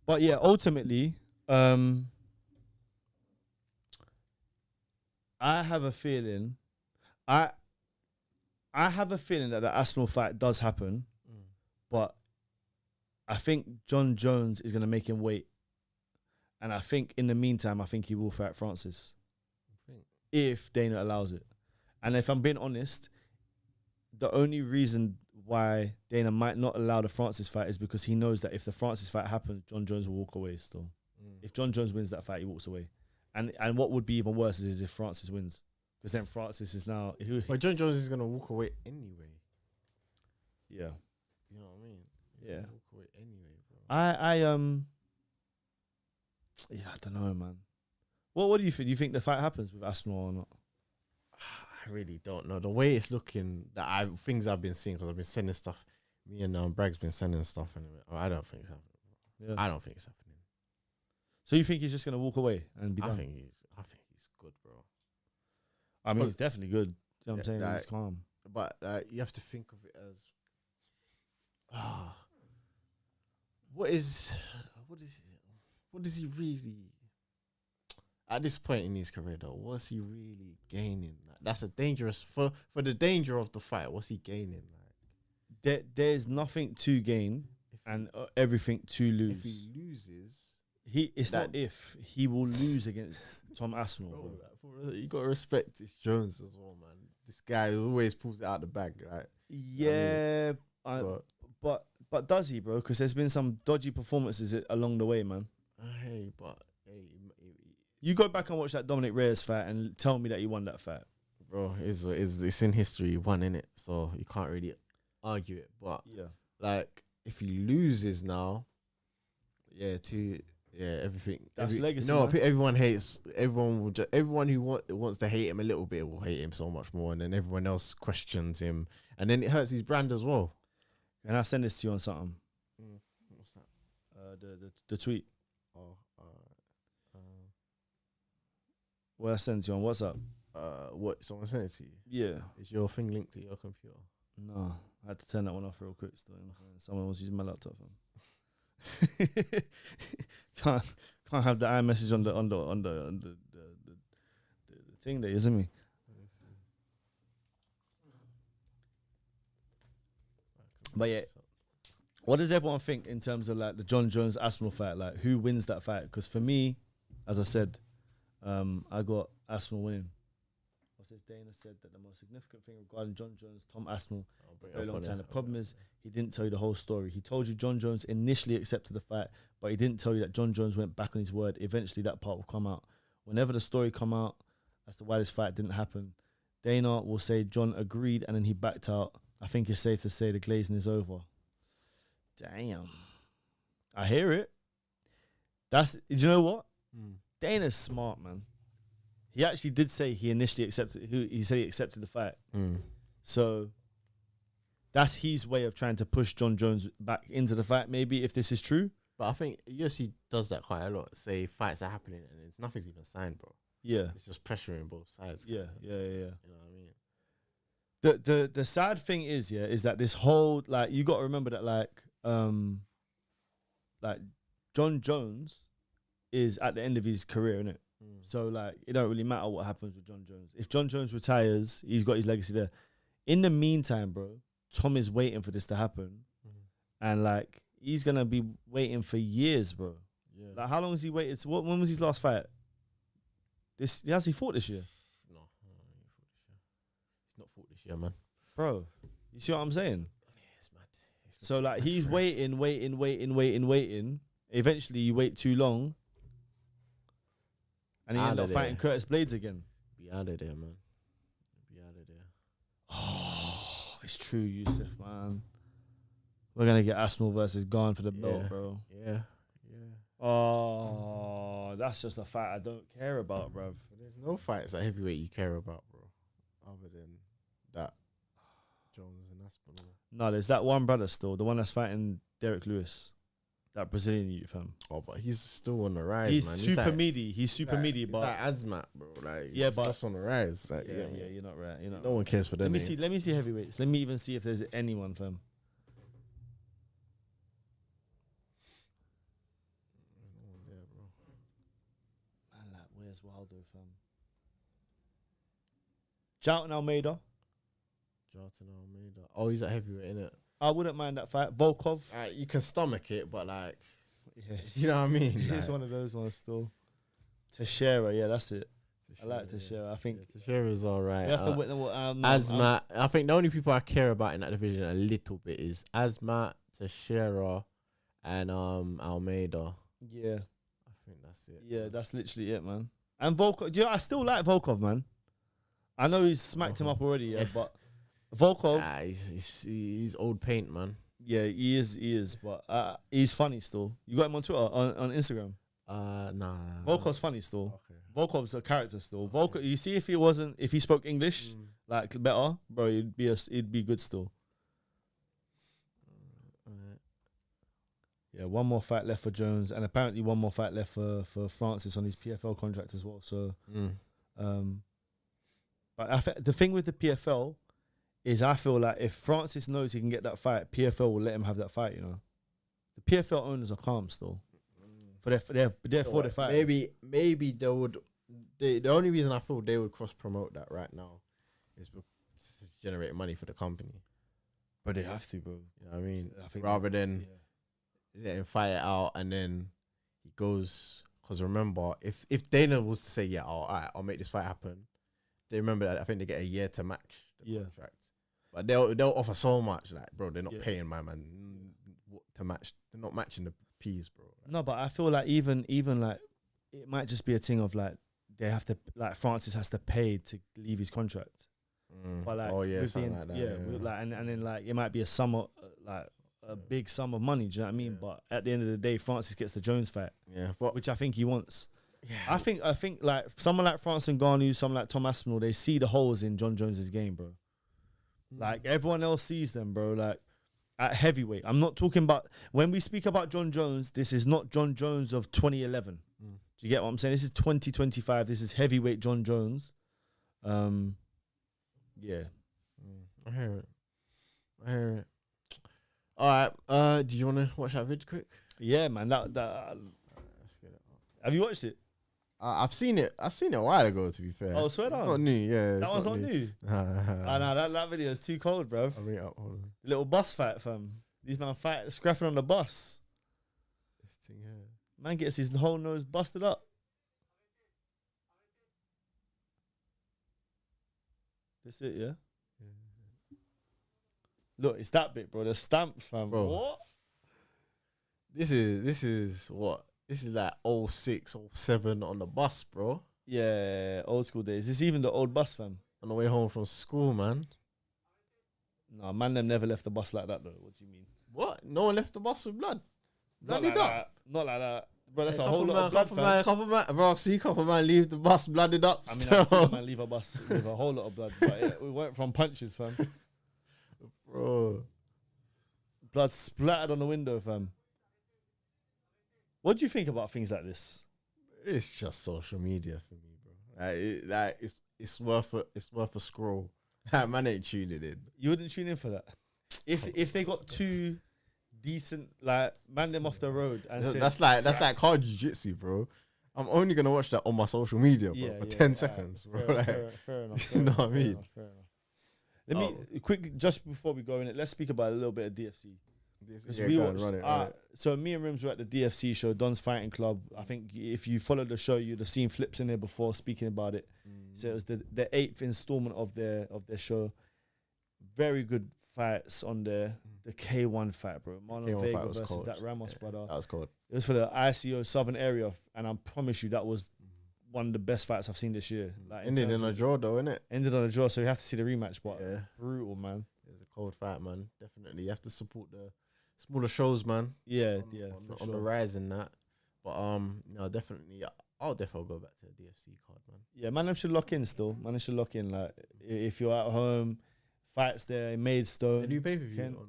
But yeah, ultimately, I have a feeling. I have a feeling that the Aspinall fight does happen, but I think John Jones is going to make him wait. And I think in the meantime, I think he will fight Francis. If Dana allows it. And if I'm being honest, the only reason why Dana might not allow the Francis fight is because he knows that if the Francis fight happens, John Jones will walk away still. If John Jones wins that fight, he walks away. And what would be even worse is if Francis wins. Because then Francis is now...
But John Jones is going to walk away anyway.
Yeah.
You know what I mean?
Yeah.
Walk away anyway, bro.
Yeah, I don't know, man. What do you think? Do you think the fight happens with Aspinall or not?
I really don't know. The way it's looking, things I've been seeing, because I've been sending stuff. Me and Bragz been sending stuff, and I don't think it's happening.
Yeah.
I don't think it's happening.
So you think he's just gonna walk away and be done?
I think he's good, bro.
I mean, he's definitely good. You know what I'm saying?
Like,
He's calm.
But you have to think of it as, what is he really? At this point in his career, though, what's he really gaining? Like, that's a dangerous for the danger of the fight. What's he gaining? Like,
there's nothing to gain and everything to lose.
If he loses,
it's not if he will lose against Tom Aspinall.
Bro, you gotta respect this Jones as well, man. This guy always pulls it out the bag, right?
Yeah, but does he, bro? Because there's been some dodgy performances along the way, man.
Hey,
you go back and watch that Dominic Reyes fight and tell me that he won that fight,
bro. It's in history, he won, innit? So you can't really argue it. But
yeah,
like if he loses now, everything.
That's legacy.
No,
man.
everyone hates. Everyone who wants to hate him a little bit will hate him so much more, and then everyone else questions him, and then it hurts his brand as well.
And I send this to you on something.
What's that?
The tweet.
Oh,
What I sent to you on WhatsApp.
What? Someone sent it to you?
Yeah.
Is your thing linked to your computer?
No, I had to turn that one off real quick. Still, someone was using my laptop. can't have the iMessage on the thing there, isn't me? But yeah, what does everyone think in terms of like the John Jones Aspinall fight? Like, who wins that fight? Because for me, as I said, I got Aspinall winning. Dana said that the most significant thing regarding John Jones, Tom Aspinall, for a very long time. The problem is he didn't tell you the whole story. He told you John Jones initially accepted the fight, but he didn't tell you that John Jones went back on his word. Eventually, that part will come out. Whenever the story come out as to why this fight didn't happen, Dana will say John agreed and then he backed out. I think it's safe to say the glazing is over. Damn. I hear it. You know what? Dana's smart, man. He actually did say he initially accepted. He said he accepted the fight. So that's his way of trying to push John Jones back into the fight. Maybe if this is true.
But I think UFC does that quite a lot. Say fights are happening and nothing's even signed, bro.
Yeah,
it's just pressuring both sides.
Yeah.
You know what I
mean? The sad thing is that this whole you got to remember that like John Jones is at the end of his career, innit? So it don't really matter what happens with John Jones. If John Jones retires, he's got his legacy there. In the meantime, bro, Tom is waiting for this to happen, and he's gonna be waiting for years, bro. Yeah. How long has he waited? When was his last fight? Has he fought this year?
No, he's not fought this year, man.
Bro, you see what I'm saying?
Yeah, it's mad.
So he's waiting. Eventually, you wait too long. And he ended up fighting Curtis Blades again.
Be out of there, man. Be out of there.
Oh, it's true, Yusuf, man. We're going to get Aspinall versus Gane for the belt, bro.
Yeah.
Oh, that's just a fight I don't care about, bro.
There's no fights at heavyweight you care about, bro. Other than that, Jones and Aspinall.
No, there's that one brother still. The one that's fighting Derek Lewis. That Brazilian youth, fam.
Oh, but he's still on the rise,
he's
man.
Super meaty. He's super meaty, but
like Asmat, bro. But just on the rise.
You're not right.
No one cares for them.
Let me see heavyweights. Let me even see if there's anyone, fam. Man, where's Waldo, fam? Jailton Almeida.
Jailton Almeida. Oh, he's at heavyweight, innit?
I wouldn't mind that fight. Volkov.
You can stomach it, but like,
Yeah,
you know what I mean?
it's one of those ones still. Teixeira, yeah, that's it. I like Teixeira. I think
Teixeira's all right.
we have to witness what
Asmat. I think the only people I care about in that division a little bit is Asmat, Teixeira, and Almeida.
Yeah,
I think that's it.
yeah, that's literally it, man. And Volkov, I still like Volkov, man. I know he's smacked him up already, yeah, but Volkov,
he's old paint, man.
yeah, he is, but he's funny still. You got him on Twitter, on Instagram.
Nah.
Volkov's funny still.
Okay.
Volkov's a character still. Volkov, you see, if he spoke English like better, bro, he'd be good still. Yeah, one more fight left for Jones, and apparently one more fight left for Francis on his PFL contract as well. So, but the thing with the PFL is, I feel like if Francis knows he can get that fight, PFL will let him have that fight. You know, the PFL owners are calm still for their fight.
Maybe they would. The only reason I feel they would cross promote that right now is because it's generating money for the company.
But they have to, bro.
You know what I mean?
I think
rather than let him fight it out and then he goes. Because remember, if Dana was to say, yeah, all right, I'll make this fight happen, they remember that I think they get a year to match the contract. But they'll offer so much, like, bro, they're not paying my man to match. They're not matching the P's, bro.
No, but I feel like even like it might just be a thing of like they have to, like, Francis has to pay to leave his contract. But like,
something like that.
like, and then like it might be a sum of like a big sum of money. Do you know what I mean? But at the end of the day, Francis gets the Jones fight, which I think he wants. Yeah, I think like someone like Francis Ngannou, someone like Tom Aspinall, they see the holes in John Jones's game, bro. Like everyone else sees them, bro. Like at heavyweight, I'm not talking about when we speak about John Jones. This is not John Jones of 2011. Do you get what I'm saying? This is 2025. This is heavyweight John Jones. Yeah.
I hear it. All right. Do you want to watch that video quick?
Yeah, man. Let's get it. Have you watched it?
I've seen it. I've seen it a while ago, to be fair.
Oh, swear down.
It's not new, yeah.
That one's not new. Nah, that video is too cold, bro.
I'll bring it up. Hold on.
Little bus fight, fam. These man fight scrapping on the bus.
This thing here.
Man gets his whole nose busted up. That's it, yeah? Look, it's that bit, bro. The stamps, fam.
Bro.
What?
This is what? This is like 06, 07 on the bus, bro.
Yeah, old school days. It's even the old bus, fam.
On the way home from school, man.
No, man, them never left the bus like that, though. What do you mean?
What? No one left the bus with blood.
Not like that. Not like that. Bro, that's
Hey,
a whole lot of blood, fam.
Couple man, bro, I've seen couple man leave the bus blooded up.
I mean,
still.
I've seen a man leave a bus with a whole lot of blood. But we went from punches, fam.
Bro.
Blood splattered on the window, fam. What do you think about things like this?
It's just social media for me, bro. It's worth a scroll. Man ain't tuning in.
You wouldn't tune in for that. If they got two decent, like, man them off the road and
that's like car jiu-jitsu, bro. I'm only gonna watch that on my social media, bro, for 10 seconds, bro.
Fair enough.
You know what I mean?
Fair enough. Let me quick, just before we go in it, let's speak about a little bit of DFC. We watched,
run it.
So me and Rimz were at the DFC show, Don's Fighting Club. I think if you followed the show, you'd have seen Flips in there before speaking about it. So it was the 8th installment of their show. Very good fights on there. The K1 fight, bro. Marlon Vega versus
cold.
that Ramos brother.
That was cold.
It was for the ICO Southern area, and I promise you that was one of the best fights I've seen this year. Like,
Ended in a draw, though, innit?
Ended on a draw, so you have to see the rematch. But brutal, man.
It was a cold fight, man. Definitely, you have to support the smaller shows, man.
Yeah,
on the rise and that. But no, definitely, I'll definitely go back to the DFC card, man.
Yeah, man, them should lock in still. Man, them should lock in. Like, if you're at home, fights there, Maidstone.
The new pay-per-view.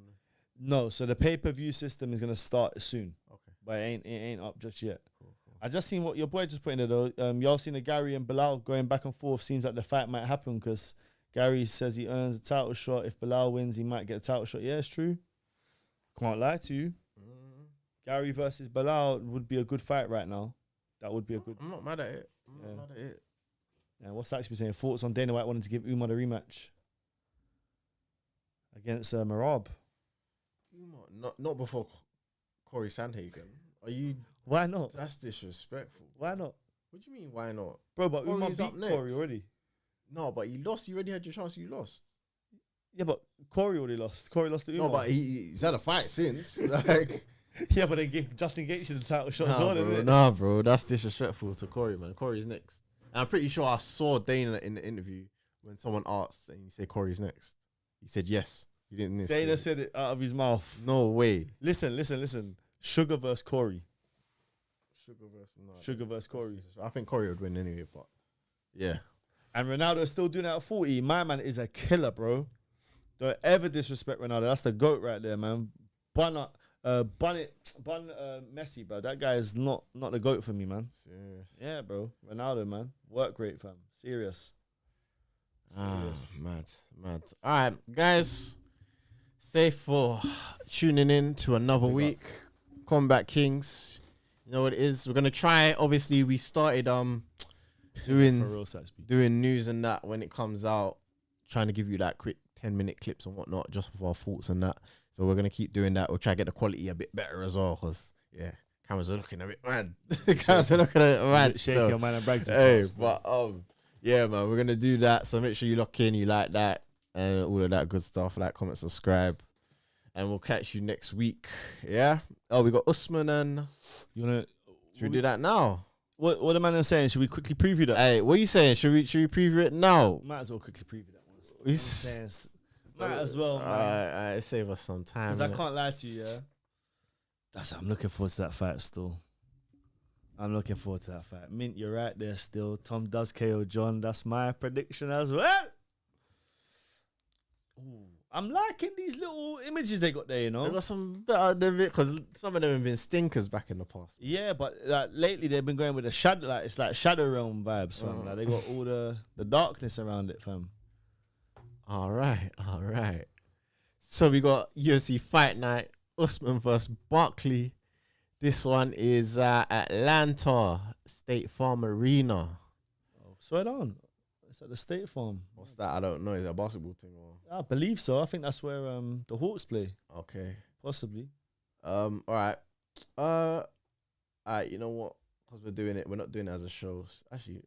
No, so the pay-per-view system is gonna start soon.
Okay,
but it ain't up just yet.
Cool.
I just seen what your boy just put in there though. Y'all seen the Gary and Bilal going back and forth. Seems like the fight might happen because Gary says he earns a title shot. If Bilal wins, he might get a title shot. Yeah, it's true. Can't lie to you. Gary versus Bilal would be a good fight right now. That would be a good.
I'm not mad at it. I'm not mad at it.
And what's actually saying? Thoughts on Dana White wanting to give Umar the rematch against Merab?
Not before Corey Sandhagen. Are you?
Why not?
That's disrespectful.
Why not?
What do you mean? Why not,
Bro, but Umar
Corey's up
beat
next.
Corey already.
No, but you lost. You already had your chance. You lost.
Yeah, but Corey already lost. Corey lost to Umar.
No, but he's had a fight since. Like,
yeah, but they gave Justin Gaethje the title shot as well, didn't it?
nah, bro, that's disrespectful to Corey, man. Corey's next. And I'm pretty sure I saw Dana in the interview when someone asked and he said Corey's next. He said yes. He didn't miss.
Dana said it out of his mouth.
No way.
Listen. Suga versus Corey.
Sugar
versus Corey.
I think Corey would win anyway, but yeah.
And Ronaldo is still doing it at 40. My man is a killer, bro. Don't ever disrespect Ronaldo. That's the GOAT right there, man. Bun Messi, bro. That guy is not the GOAT for me, man.
Serious.
Yeah, bro. Ronaldo, man. Work rate, fam. Serious.
Mad. All right, guys. Safe for tuning in to another week. Kombat Kingz. You know what it is? We're gonna try. Obviously, we started doing news and that when it comes out, trying to give you that quick 10-minute clips and whatnot, just for our thoughts and that. So we're gonna keep doing that. We'll try to get the quality a bit better as well, cause yeah, cameras are looking a bit mad. Cameras are looking a bit mad.
Shaky your man and Bragz.
Hey, but yeah, man, we're gonna do that. So make sure you lock in, you like that, and all of that good stuff. Like, comment, subscribe, and we'll catch you next week. Yeah. Oh, we got Usman and. Should we do that now?
What the man is saying? Should we quickly preview that?
Hey, what are you saying? Should we preview it now?
Might as well quickly preview that one. Might as well, man.
Alright, save us some time.
Because I can't lie to you, yeah. I'm looking forward to that fight still. I'm looking forward to that fight. Mint, you're right there still. Tom does KO John. That's my prediction as well. Ooh. I'm liking these little images they got there, you know.
They got some better than it because some of them have been stinkers back in the past.
Yeah, but like lately they've been going with the shadow, like it's like Shadow Realm vibes, fam. Like they got all the darkness around it, fam. All right.
So we got UFC Fight Night, Usman versus Buckley. This one is Atlanta State Farm Arena.
Oh, swear on. It's at the State Farm.
What's that? I don't know. Is it a basketball thing or?
I believe so. I think that's where the Hawks play.
Okay.
Possibly.
All right. You know what? Because we're doing it, we're not doing it as a show. Actually,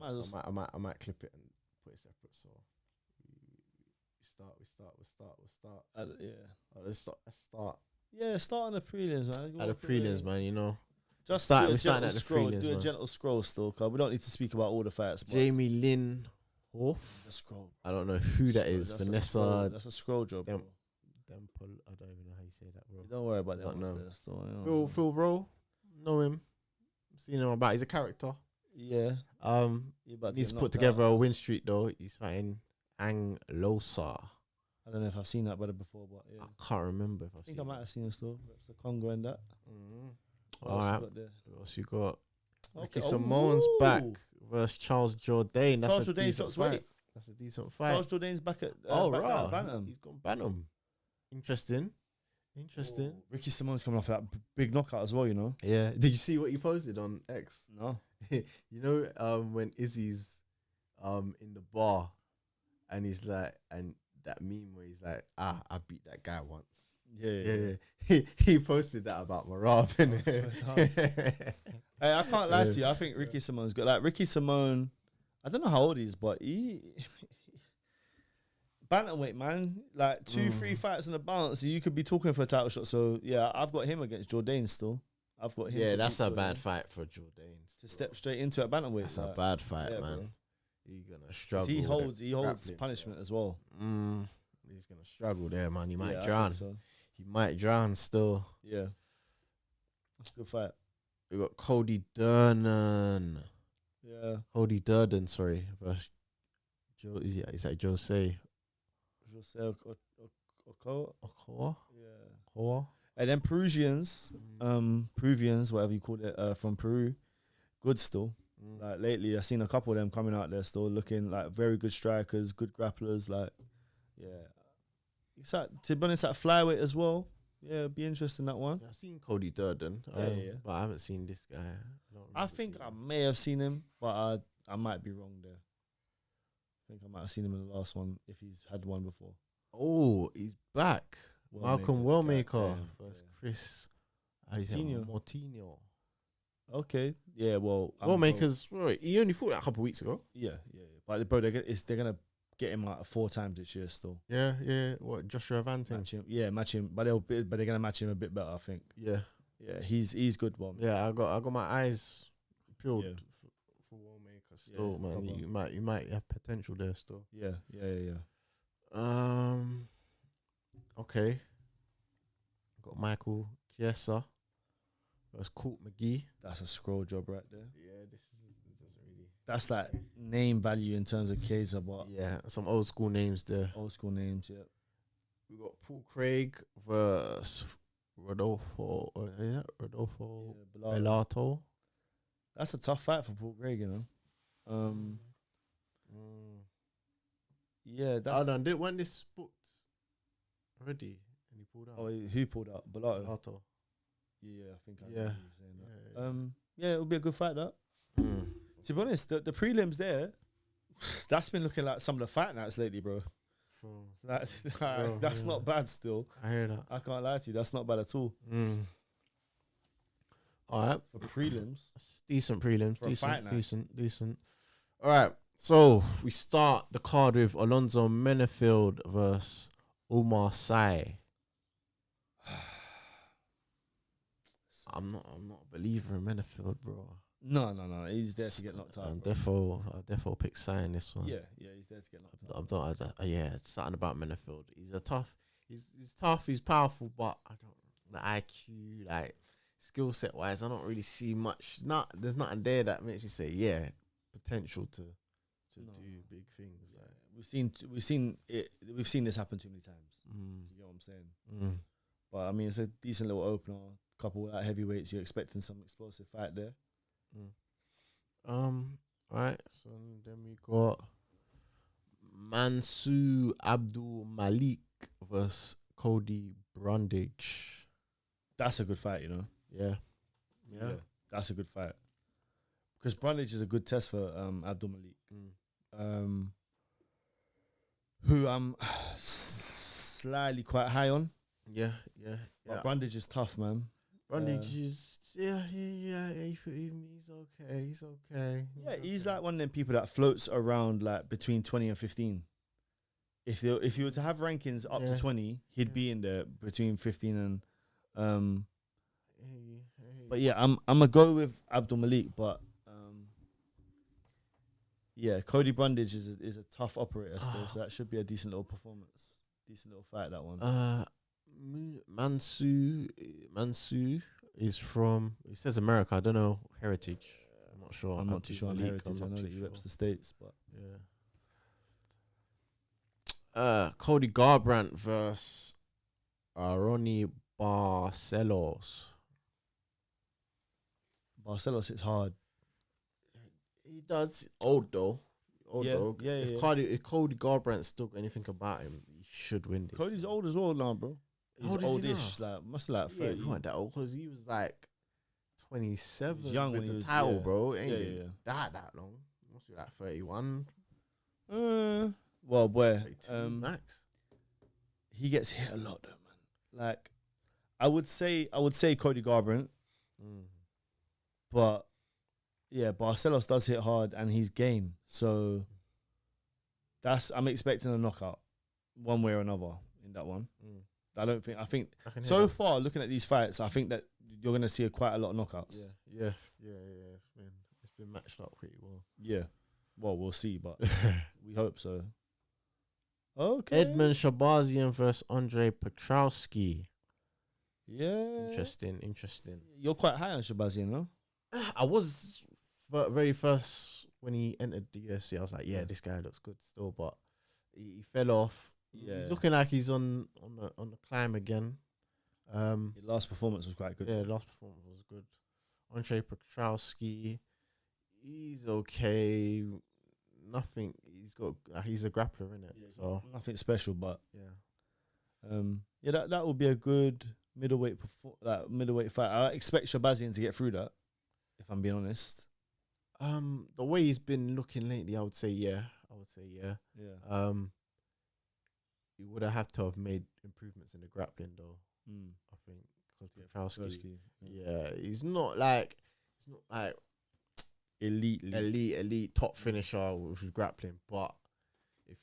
I might clip it and put it separate. So we start.
Yeah.
Let's start.
Yeah, start on the prelims, man.
At the prelims, man. You know.
Just
we're
do a
starting
gentle
at the
scroll.
prelims,
Do a
man.
gentle scroll still, cause we don't need to speak about all the fights.
Jamie Lynn Hoff.
The scroll.
I don't know who that is.
That's
Vanessa.
That's a scroll job, bro.
I don't even know how you say that, bro.
Don't worry about that.
Don't know.
Still,
Phil Rowe. Know him. Seen him about. He's a character.
Yeah.
Needs to put together a win streak though. He's fighting Anglosa.
I don't know if I've seen that brother before, but yeah.
I can't remember if I've seen.
I might have seen him still. That's the Congo and that.
All right.
What
else you got?
Okay.
Ricky Simone's back versus Charles Jourdain.
Charles Jourdain's dropped weight.
That's a decent fight.
Charles Jourdain's back at
right.
Bantam.
He's gone Bantam. Interesting.
Ricky Simone's coming off that big knockout as well, you know.
Yeah. Did you see what he posted on X?
No.
You know, when Izzy's in the bar and he's like, and that meme where he's like, I beat that guy once. Yeah. He posted that about Merab.
Hey, I can't lie to you. I think Ricky Simone's good. Like Ricky Simone, I don't know how old he is, but he bantamweight, man. Like 2-3 fights in the balance, you could be talking for a title shot. So yeah, I've got him against Jourdain still. I've got him.
Yeah, that's a bad fight for Jourdain.
To step straight into a bantamweight.
That's a bad fight, man. Bro. He's gonna struggle.
He holds punishment as well.
He's gonna struggle there, man. He might drown. So. He might drown still.
Yeah, that's a good fight.
We got Cody Durden.
Yeah,
Cody Durden. Sorry, versus Joe. Is that Jose?
Okoa.
Yeah. Okoa.
And then Peruvians, whatever you call it, from Peru, good still. Like lately, I've seen a couple of them coming out there still looking like very good strikers, good grapplers. Like, yeah, it's at, to be honest, at flyweight as well. Yeah, it'd be interesting that one.
I've seen Cody Durden,
yeah.
but I haven't seen this guy.
I think I may have seen him, but I might be wrong there. I think I might have seen him in the last one if he's had one before.
Oh, he's back. Malcolm Wellmaker versus
yeah.
Chris Mortinho.
Okay, yeah. Well,
Wellmaker's right. He only fought that a couple of weeks ago.
Yeah. But bro, they're gonna get him like 4 times this year still.
Yeah. What Joshua Van
Match him. But they're gonna match him a bit better, I think.
Yeah.
He's good one.
Yeah, I got my eyes peeled
Yeah.
for Wellmaker still, man.
proper.
You might have potential there still.
Yeah.
Okay. Got Michael Chiesa versus Court McGee.
That's a scroll job right there.
Yeah, this doesn't really.
That's like name value in terms of Kaysa, but
Yeah, some old school names there.
old school names. Yeah.
We got Paul Craig versus Rodolfo Bellato.
That's a tough fight for Paul Craig, you know. Yeah, that's.
Hold on, when this booked already and he pulled out.
Oh, who pulled out? Bellato.
Bellato.
Yeah, I think I
Yeah.
remember you saying that. Yeah, it'll be a good fight. That.
Mm.
To be honest, the prelims there, that's been looking like some of the fight nights lately, bro. That's not bad still.
I hear that.
I can't lie to you, that's not bad at all.
All right.
For prelims.
Decent prelims.
For a fight night.
Decent. All right. So we start the card with Alonzo Menefield versus Omar Sy. I'm not a believer in Menefield, bro.
No. He's there to get knocked out.
I'll defo pick Sy in this one.
Yeah, he's there to get knocked out.
Yeah, something about Menefield. He's tough. He's tough. He's powerful, but I don't the IQ, like skill set wise. I don't really see much. There's nothing there that makes you say, yeah, potential to do big things.
Yeah. Like. We've seen this happen too many times. You know what I'm saying? But I mean, it's a decent little opener. Couple of heavyweights. You're expecting some explosive fight there.
Right. So then we got Mansoor Abdul Malik versus Cody Brundage.
That's a good fight, you know.
Yeah.
That's a good fight. Because Brundage is a good test for Abdul Malik. Who I'm slightly quite high on.
Yeah.
But Brundage is tough, man.
Brundage is he's okay. He's okay.
Yeah, he's like one of them people that floats around like between 20 and 15. If you were to have rankings up to 20, he'd be in there between 15 and But yeah, I'm gonna go with Abdul Malik, but yeah, Cody Brundage is a tough operator still, so that should be a decent little performance, decent little fight, that one. Mansoor is from, it says America. I don't know heritage. I'm not sure. I'm not too sure on heritage. I know that he reps the States, but yeah.
Cody Garbrandt versus Ronnie Barcelos.
Barcelos hits hard.
He does. Old though.
Yeah.
If Cody Garbrandt's still got anything about him, he should win this.
Cody's old as well now, bro. He's oldish, like must like 30.
Yeah, he wasn't that old because he was like 27.
He was young
with
when
the
he was,
title, bro. It ain't been
yeah.
that long. Must be like 31.
Well, boy,
32 max.
he gets hit a lot though, man. Like, I would say Cody Garbrandt, but yeah, Barcelos does hit hard and he's game. So I'm expecting a knockout, one way or another in that one. I think so far looking at these fights, I think that you're gonna see quite a lot of knockouts.
Yeah. It's been matched up pretty well.
Yeah. Well, we'll see, but we hope so. Okay.
Edmund Shabazian versus Andre Petrowski.
Yeah.
Interesting.
You're quite high on Shabazian, no?
I was very first when he entered the UFC. I was like, yeah, this guy looks good still, but he fell off.
Yeah.
He's looking like he's on the climb again.
The last performance was quite good.
Yeah, last performance was good. Andre Petrowski, he's okay. Nothing. He's a grappler, innit?
Yeah,
so
nothing special, but
yeah.
That would be a good middleweight fight. I expect Shabazian to get through that, if I'm being honest.
The way he's been looking lately, I would say yeah.
Yeah.
He would have to have made improvements in the grappling though. I think Kowski. Yeah, he's not like elite top finisher with grappling. But if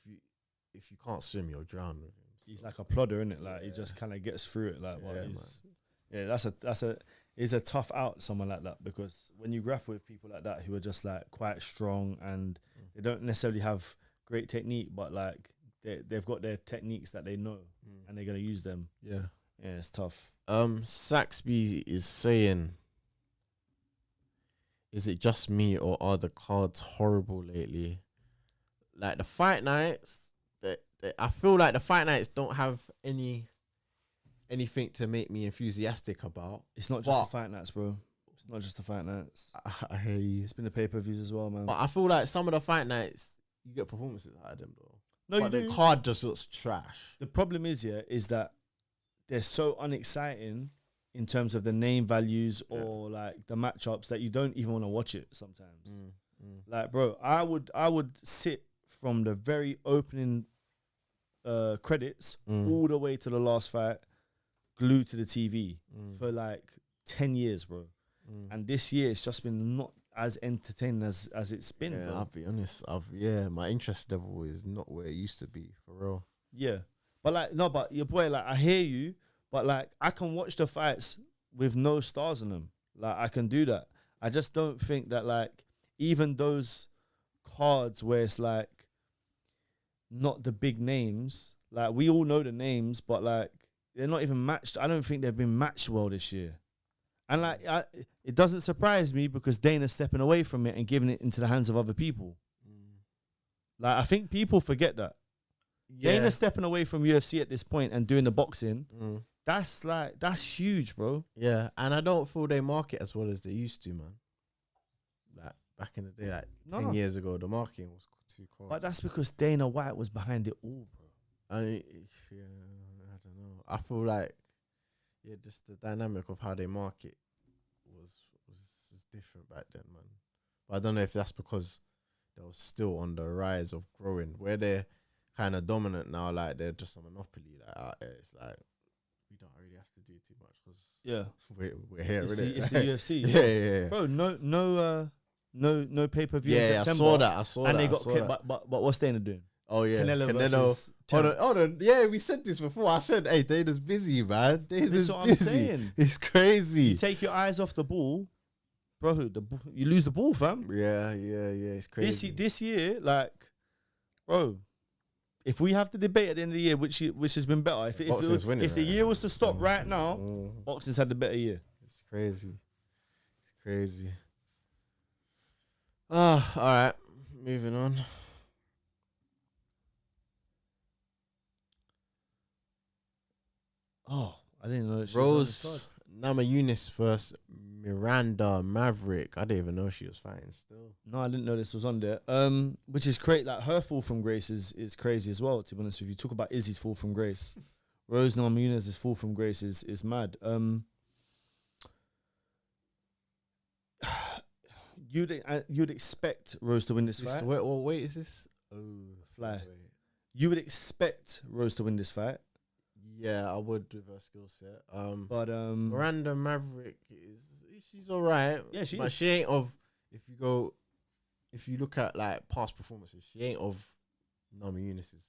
you can't swim, you'll drown with him.
He's like a plodder, isn't it? Like he just kind of gets through it. Like it's a tough out, someone like that, because when you grapple with people like that who are just like quite strong and they don't necessarily have great technique, but like they've got their techniques that they know and they're gonna use them. Yeah, it's tough.
Saxby is saying, is it just me or are the cards horrible lately? Like the fight nights, I feel like the fight nights don't have anything to make me enthusiastic about.
It's not just the fight nights, bro. It's not just the fight nights.
I hear you.
It's been the pay-per-views as well, man.
But I feel like some of the fight nights, you get performances out of them, though.
No,
but the card just looks trash.
The problem is, is that they're so unexciting in terms of the name values or like the matchups that you don't even want to watch it sometimes. Like, bro, I would sit from the very opening credits all the way to the last fight, glued to the TV for like 10 years, bro. And this year it's just been not as entertaining as it's been.
Yeah,
bro.
I'll be honest. My interest level is not where it used to be, for real.
Yeah, but your boy, like, I hear you, but like I can watch the fights with no stars in them. Like I can do that. I just don't think that like even those cards where it's like not the big names, like we all know the names, but like they're not even matched. I don't think they've been matched well this year. And like it doesn't surprise me because Dana's stepping away from it and giving it into the hands of other people. Like I think people forget that. Dana stepping away from UFC at this point and doing the boxing, that's huge, bro.
Yeah, and I don't feel they market as well as they used to, man. Like back in the day, like 10 years ago, the marketing was too cold.
But that's because Dana White was behind it all, bro.
I don't know. I feel like just the dynamic of how they market was different back then, man. But I don't know if that's because they were still on the rise of growing, where they're kind of dominant now, like they're just a monopoly. Like out there, it's like we don't really have to do too much because we're here.
It's the UFC.
Yeah.
Bro, no pay-per-view in
Yeah,
September.
I saw that.
And they got but what's Dana doing?
Oh yeah,
Canelo.
Hold on. Yeah, we said this before. I said, hey, Dana's busy, man. Dana's
what
busy.
I'm saying.
It's crazy.
You take your eyes off the ball, bro. You lose the ball, fam.
Yeah. It's crazy.
This year, like, bro, if we have the debate at the end of the year, which has been better, if the year was to stop right now, boxing's had the better year.
It's crazy. All right. Moving on.
Oh, I didn't know that she
Rose Namajunas versus Miranda Maverick. I didn't even know she was fighting still.
No, I didn't know this was on there. Which is great. Like her fall from grace is crazy as well, to be honest with you. Talk about Izzy's fall from grace. Rose Namajunas' fall from grace is mad. You'd expect Rose to win this fight.
What weight is this? Oh,
fly. You would expect Rose to win this fight.
Yeah, I would with her skill set.
But
Miranda Maverick she's alright.
Yeah, she
but
is.
she ain't of if you look at like past performances, she ain't of Namajunas'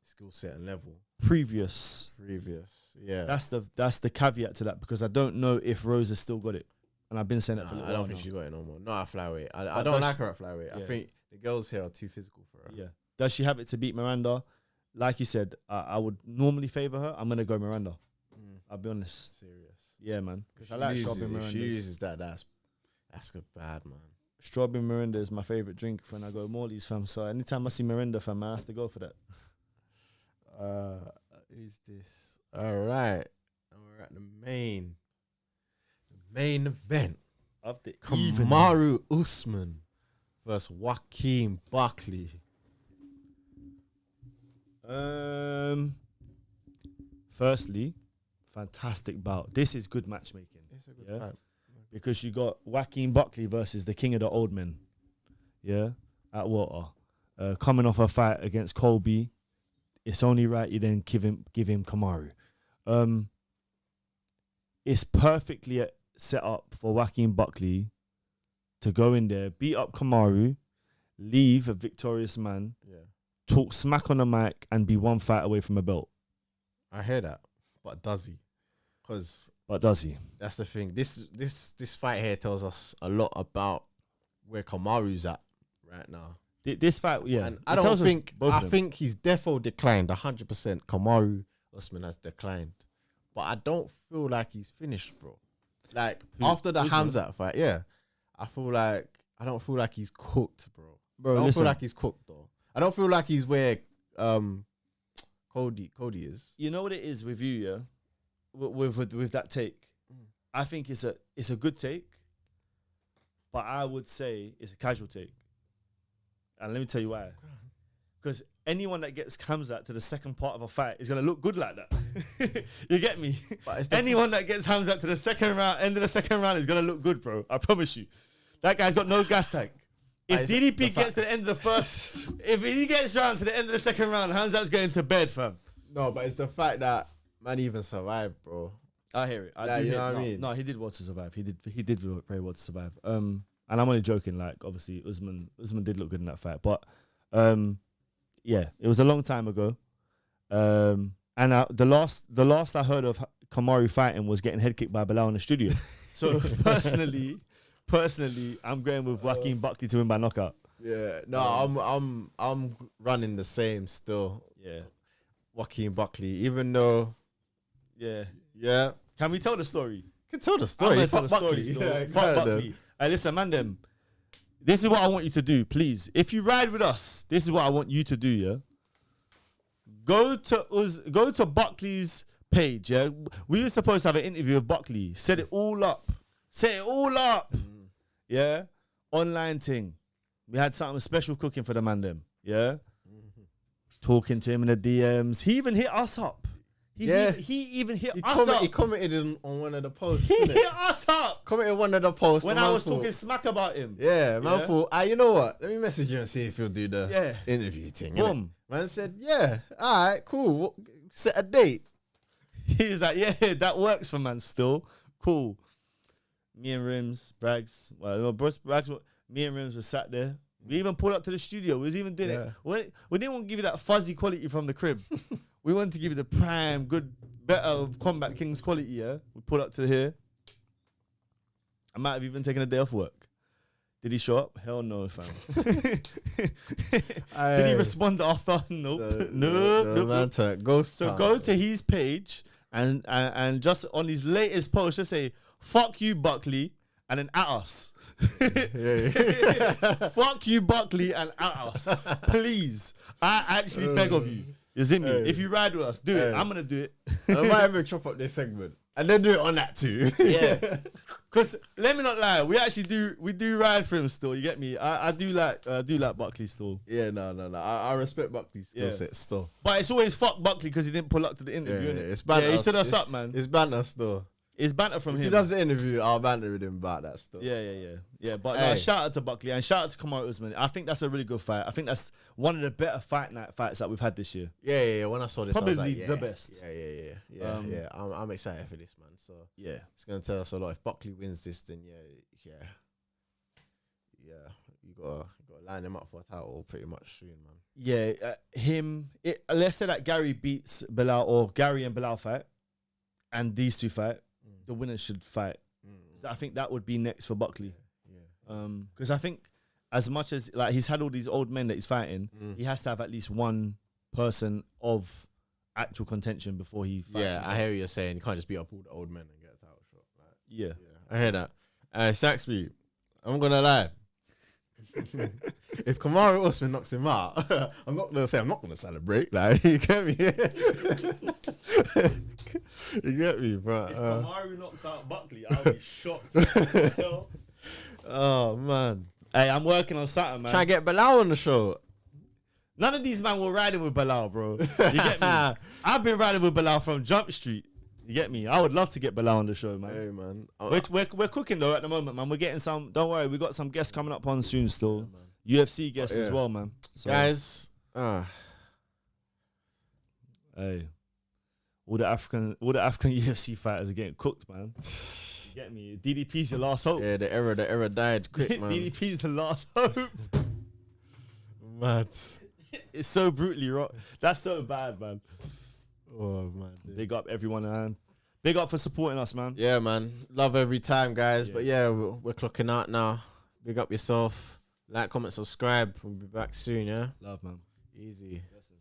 skill set and level.
Previous.
Yeah.
That's the caveat to that, because I don't know if Rose has still got it. And I've been saying that for a little
I don't
while
think
now.
she's got it no more. Not at flyweight. I don't like her at flyweight.
Yeah.
I think the girls here are too physical for her.
Yeah. Does she have it to beat Miranda? Like you said, I would normally favour her. I'm going to go Miranda. I'll be honest.
Serious.
Yeah, man. Because I like strawberry Miranda.
If she uses that's good bad, man.
Strawberry Miranda is my favourite drink when I go Morley's, fam. So anytime I see Miranda, fam, I have to go for that.
Who's this? All right. And we're at the main event
of the
Kamaru Usman versus Joaquin Buckley.
Firstly, fantastic bout. This is good matchmaking.
It's a good fight.
Because you got Joaquin Buckley versus the king of the old men. yeah, at Water, coming off a fight against Colby, it's only right you then give him Kamaru. It's perfectly set up for Joaquin Buckley to go in there, beat up Kamaru, leave a victorious man, talk smack on the mic, and be one fight away from a belt.
I hear that, but does he?
But does he?
That's the thing. This fight here tells us a lot about where Kamaru's at right now.
This fight, yeah.
And I think he's defo declined 100%. Kamaru Usman has declined, but I don't feel like he's finished, bro. Like after the Hamzat fight, I don't feel like he's cooked, bro. I don't feel like he's cooked though. I don't feel like he's where Cody is.
You know what it is with you, yeah. With that take, I think it's a good take, but I would say it's a casual take. And let me tell you why. Because anyone that gets Hamzat to the second part of a fight is gonna look good like that. You get me? But anyone that gets Hamzat to the second round, end of the second round, is gonna look good, bro. I promise you. That guy's got no gas tank. If DDP gets to the end of the first, if he gets round to the end of the second round, Hamzat's going to bed, fam.
No, but it's the fact that man even survived, bro.
I hear it.
You know what I mean?
No, he did well to survive. He did very well to survive. And I'm only joking. Like, obviously, Usman did look good in that fight, but yeah, it was a long time ago. And the last I heard of Kamaru fighting was getting head kicked by Bilal in the studio. So personally, I'm going with Joaquin Buckley to win by knockout.
Yeah, no, I'm running the same still.
Yeah,
Joaquin Buckley, even though. Yeah.
Can we tell the story?
Can tell the story.
Fuck Buckley. Fuck Buckley. Hey, listen, man, them. This is what I want you to do, please. If you ride with us, this is what I want you to do, yeah? Go to Buckley's page, yeah? We were supposed to have an interview with Buckley. Set it all up. Yeah? Online thing. We had something special cooking for the man, them. Yeah? Talking to him in the DMs. He even hit us up. He even hit us up.
He commented on one of the posts.
He hit us up.
Commented on one of the posts.
When I was talking smack about him.
Yeah, man thought, you know what? Let me message you and see if he'll do the interview thing.
Boom.
Man said, yeah, all right, cool. Set a date.
He was like, yeah, that works for man still. Cool. Me and Rimz, Bragz, me and Rimz were sat there. We even pulled up to the studio. We was even doing it. We didn't want to give you that fuzzy quality from the crib. We wanted to give you the prime, good, better Kombat Kingz quality, yeah? We pulled up to here. I might have even taken a day off work. Did he show up? Hell no, fam. Did he respond after? Nope. Nope.
So
go to his page and just on his latest post, just say, fuck you, Buckley, and then at us. Fuck you, Buckley, and at us. Please. I actually beg of you. You see me? If you ride with us, do it. I'm going to do it.
I might even chop up this segment. And then do it on that too.
Yeah. Because let me not lie, we do ride for him still. You get me? I do like Buckley still.
Yeah, no. I respect Buckley's skill set still.
But it's always fuck Buckley because he didn't pull up to the interview.
Yeah, it's banter.
Yeah, he stood us up, man.
It's banter still.
It's banter from him.
If he does the interview, I'll banter with him about that stuff.
Yeah. But shout out to Buckley and shout out to Kamaru Usman. I think that's a really good fight. I think that's one of the better fight night fights that we've had this year.
Yeah. When I saw this,
probably
I was like,
the best.
Yeah. I'm excited for this, man. So
yeah,
it's gonna tell us a lot. If Buckley wins this, then you gotta line him up for a title pretty much soon, man.
Yeah, let's say that Gary beats Bilal or Gary and Bilal fight, and these two fight. The winners should fight. I think that would be next for Buckley. Because I think as much as like he's had all these old men that he's fighting, he has to have at least one person of actual contention before he fights.
Yeah, I hear what you're saying. You can't just beat up all the old men and get a title shot. Like,
yeah,
I hear that. Saxby, I'm gonna lie. If Kamaru Usman knocks him out, I'm not gonna celebrate. Like, you get me? You get me, bro.
If Kamaru knocks out Buckley, I'll be shocked.
Oh man.
Hey, I'm working on something, man.
Try to get Bilal on the show.
None of these men were riding with Bilal, bro. You get me? I've been riding with Bilal from Jump Street. You get me? I would love to get Bilal on the show, man.
Hey, man.
We're cooking though at the moment, man. We're getting some. Don't worry, we got some guests coming up on soon still. UFC guests as
Yeah.
well, man. So,
Guys,
hey, all the African UFC fighters are getting cooked, man. You get me? DDP's your last hope.
yeah, the era died quick, man.
DDP's the last hope.
Mad.
It's so brutally wrong. That's so bad, man.
Oh man.
Big up everyone, man. Big up for supporting us, man.
Yeah, man. Love every time, guys.
Yeah.
But yeah, we're clocking out now. Big up yourself. Like, comment, subscribe. We'll be back soon, yeah?
Love, man.
Easy.
Listen.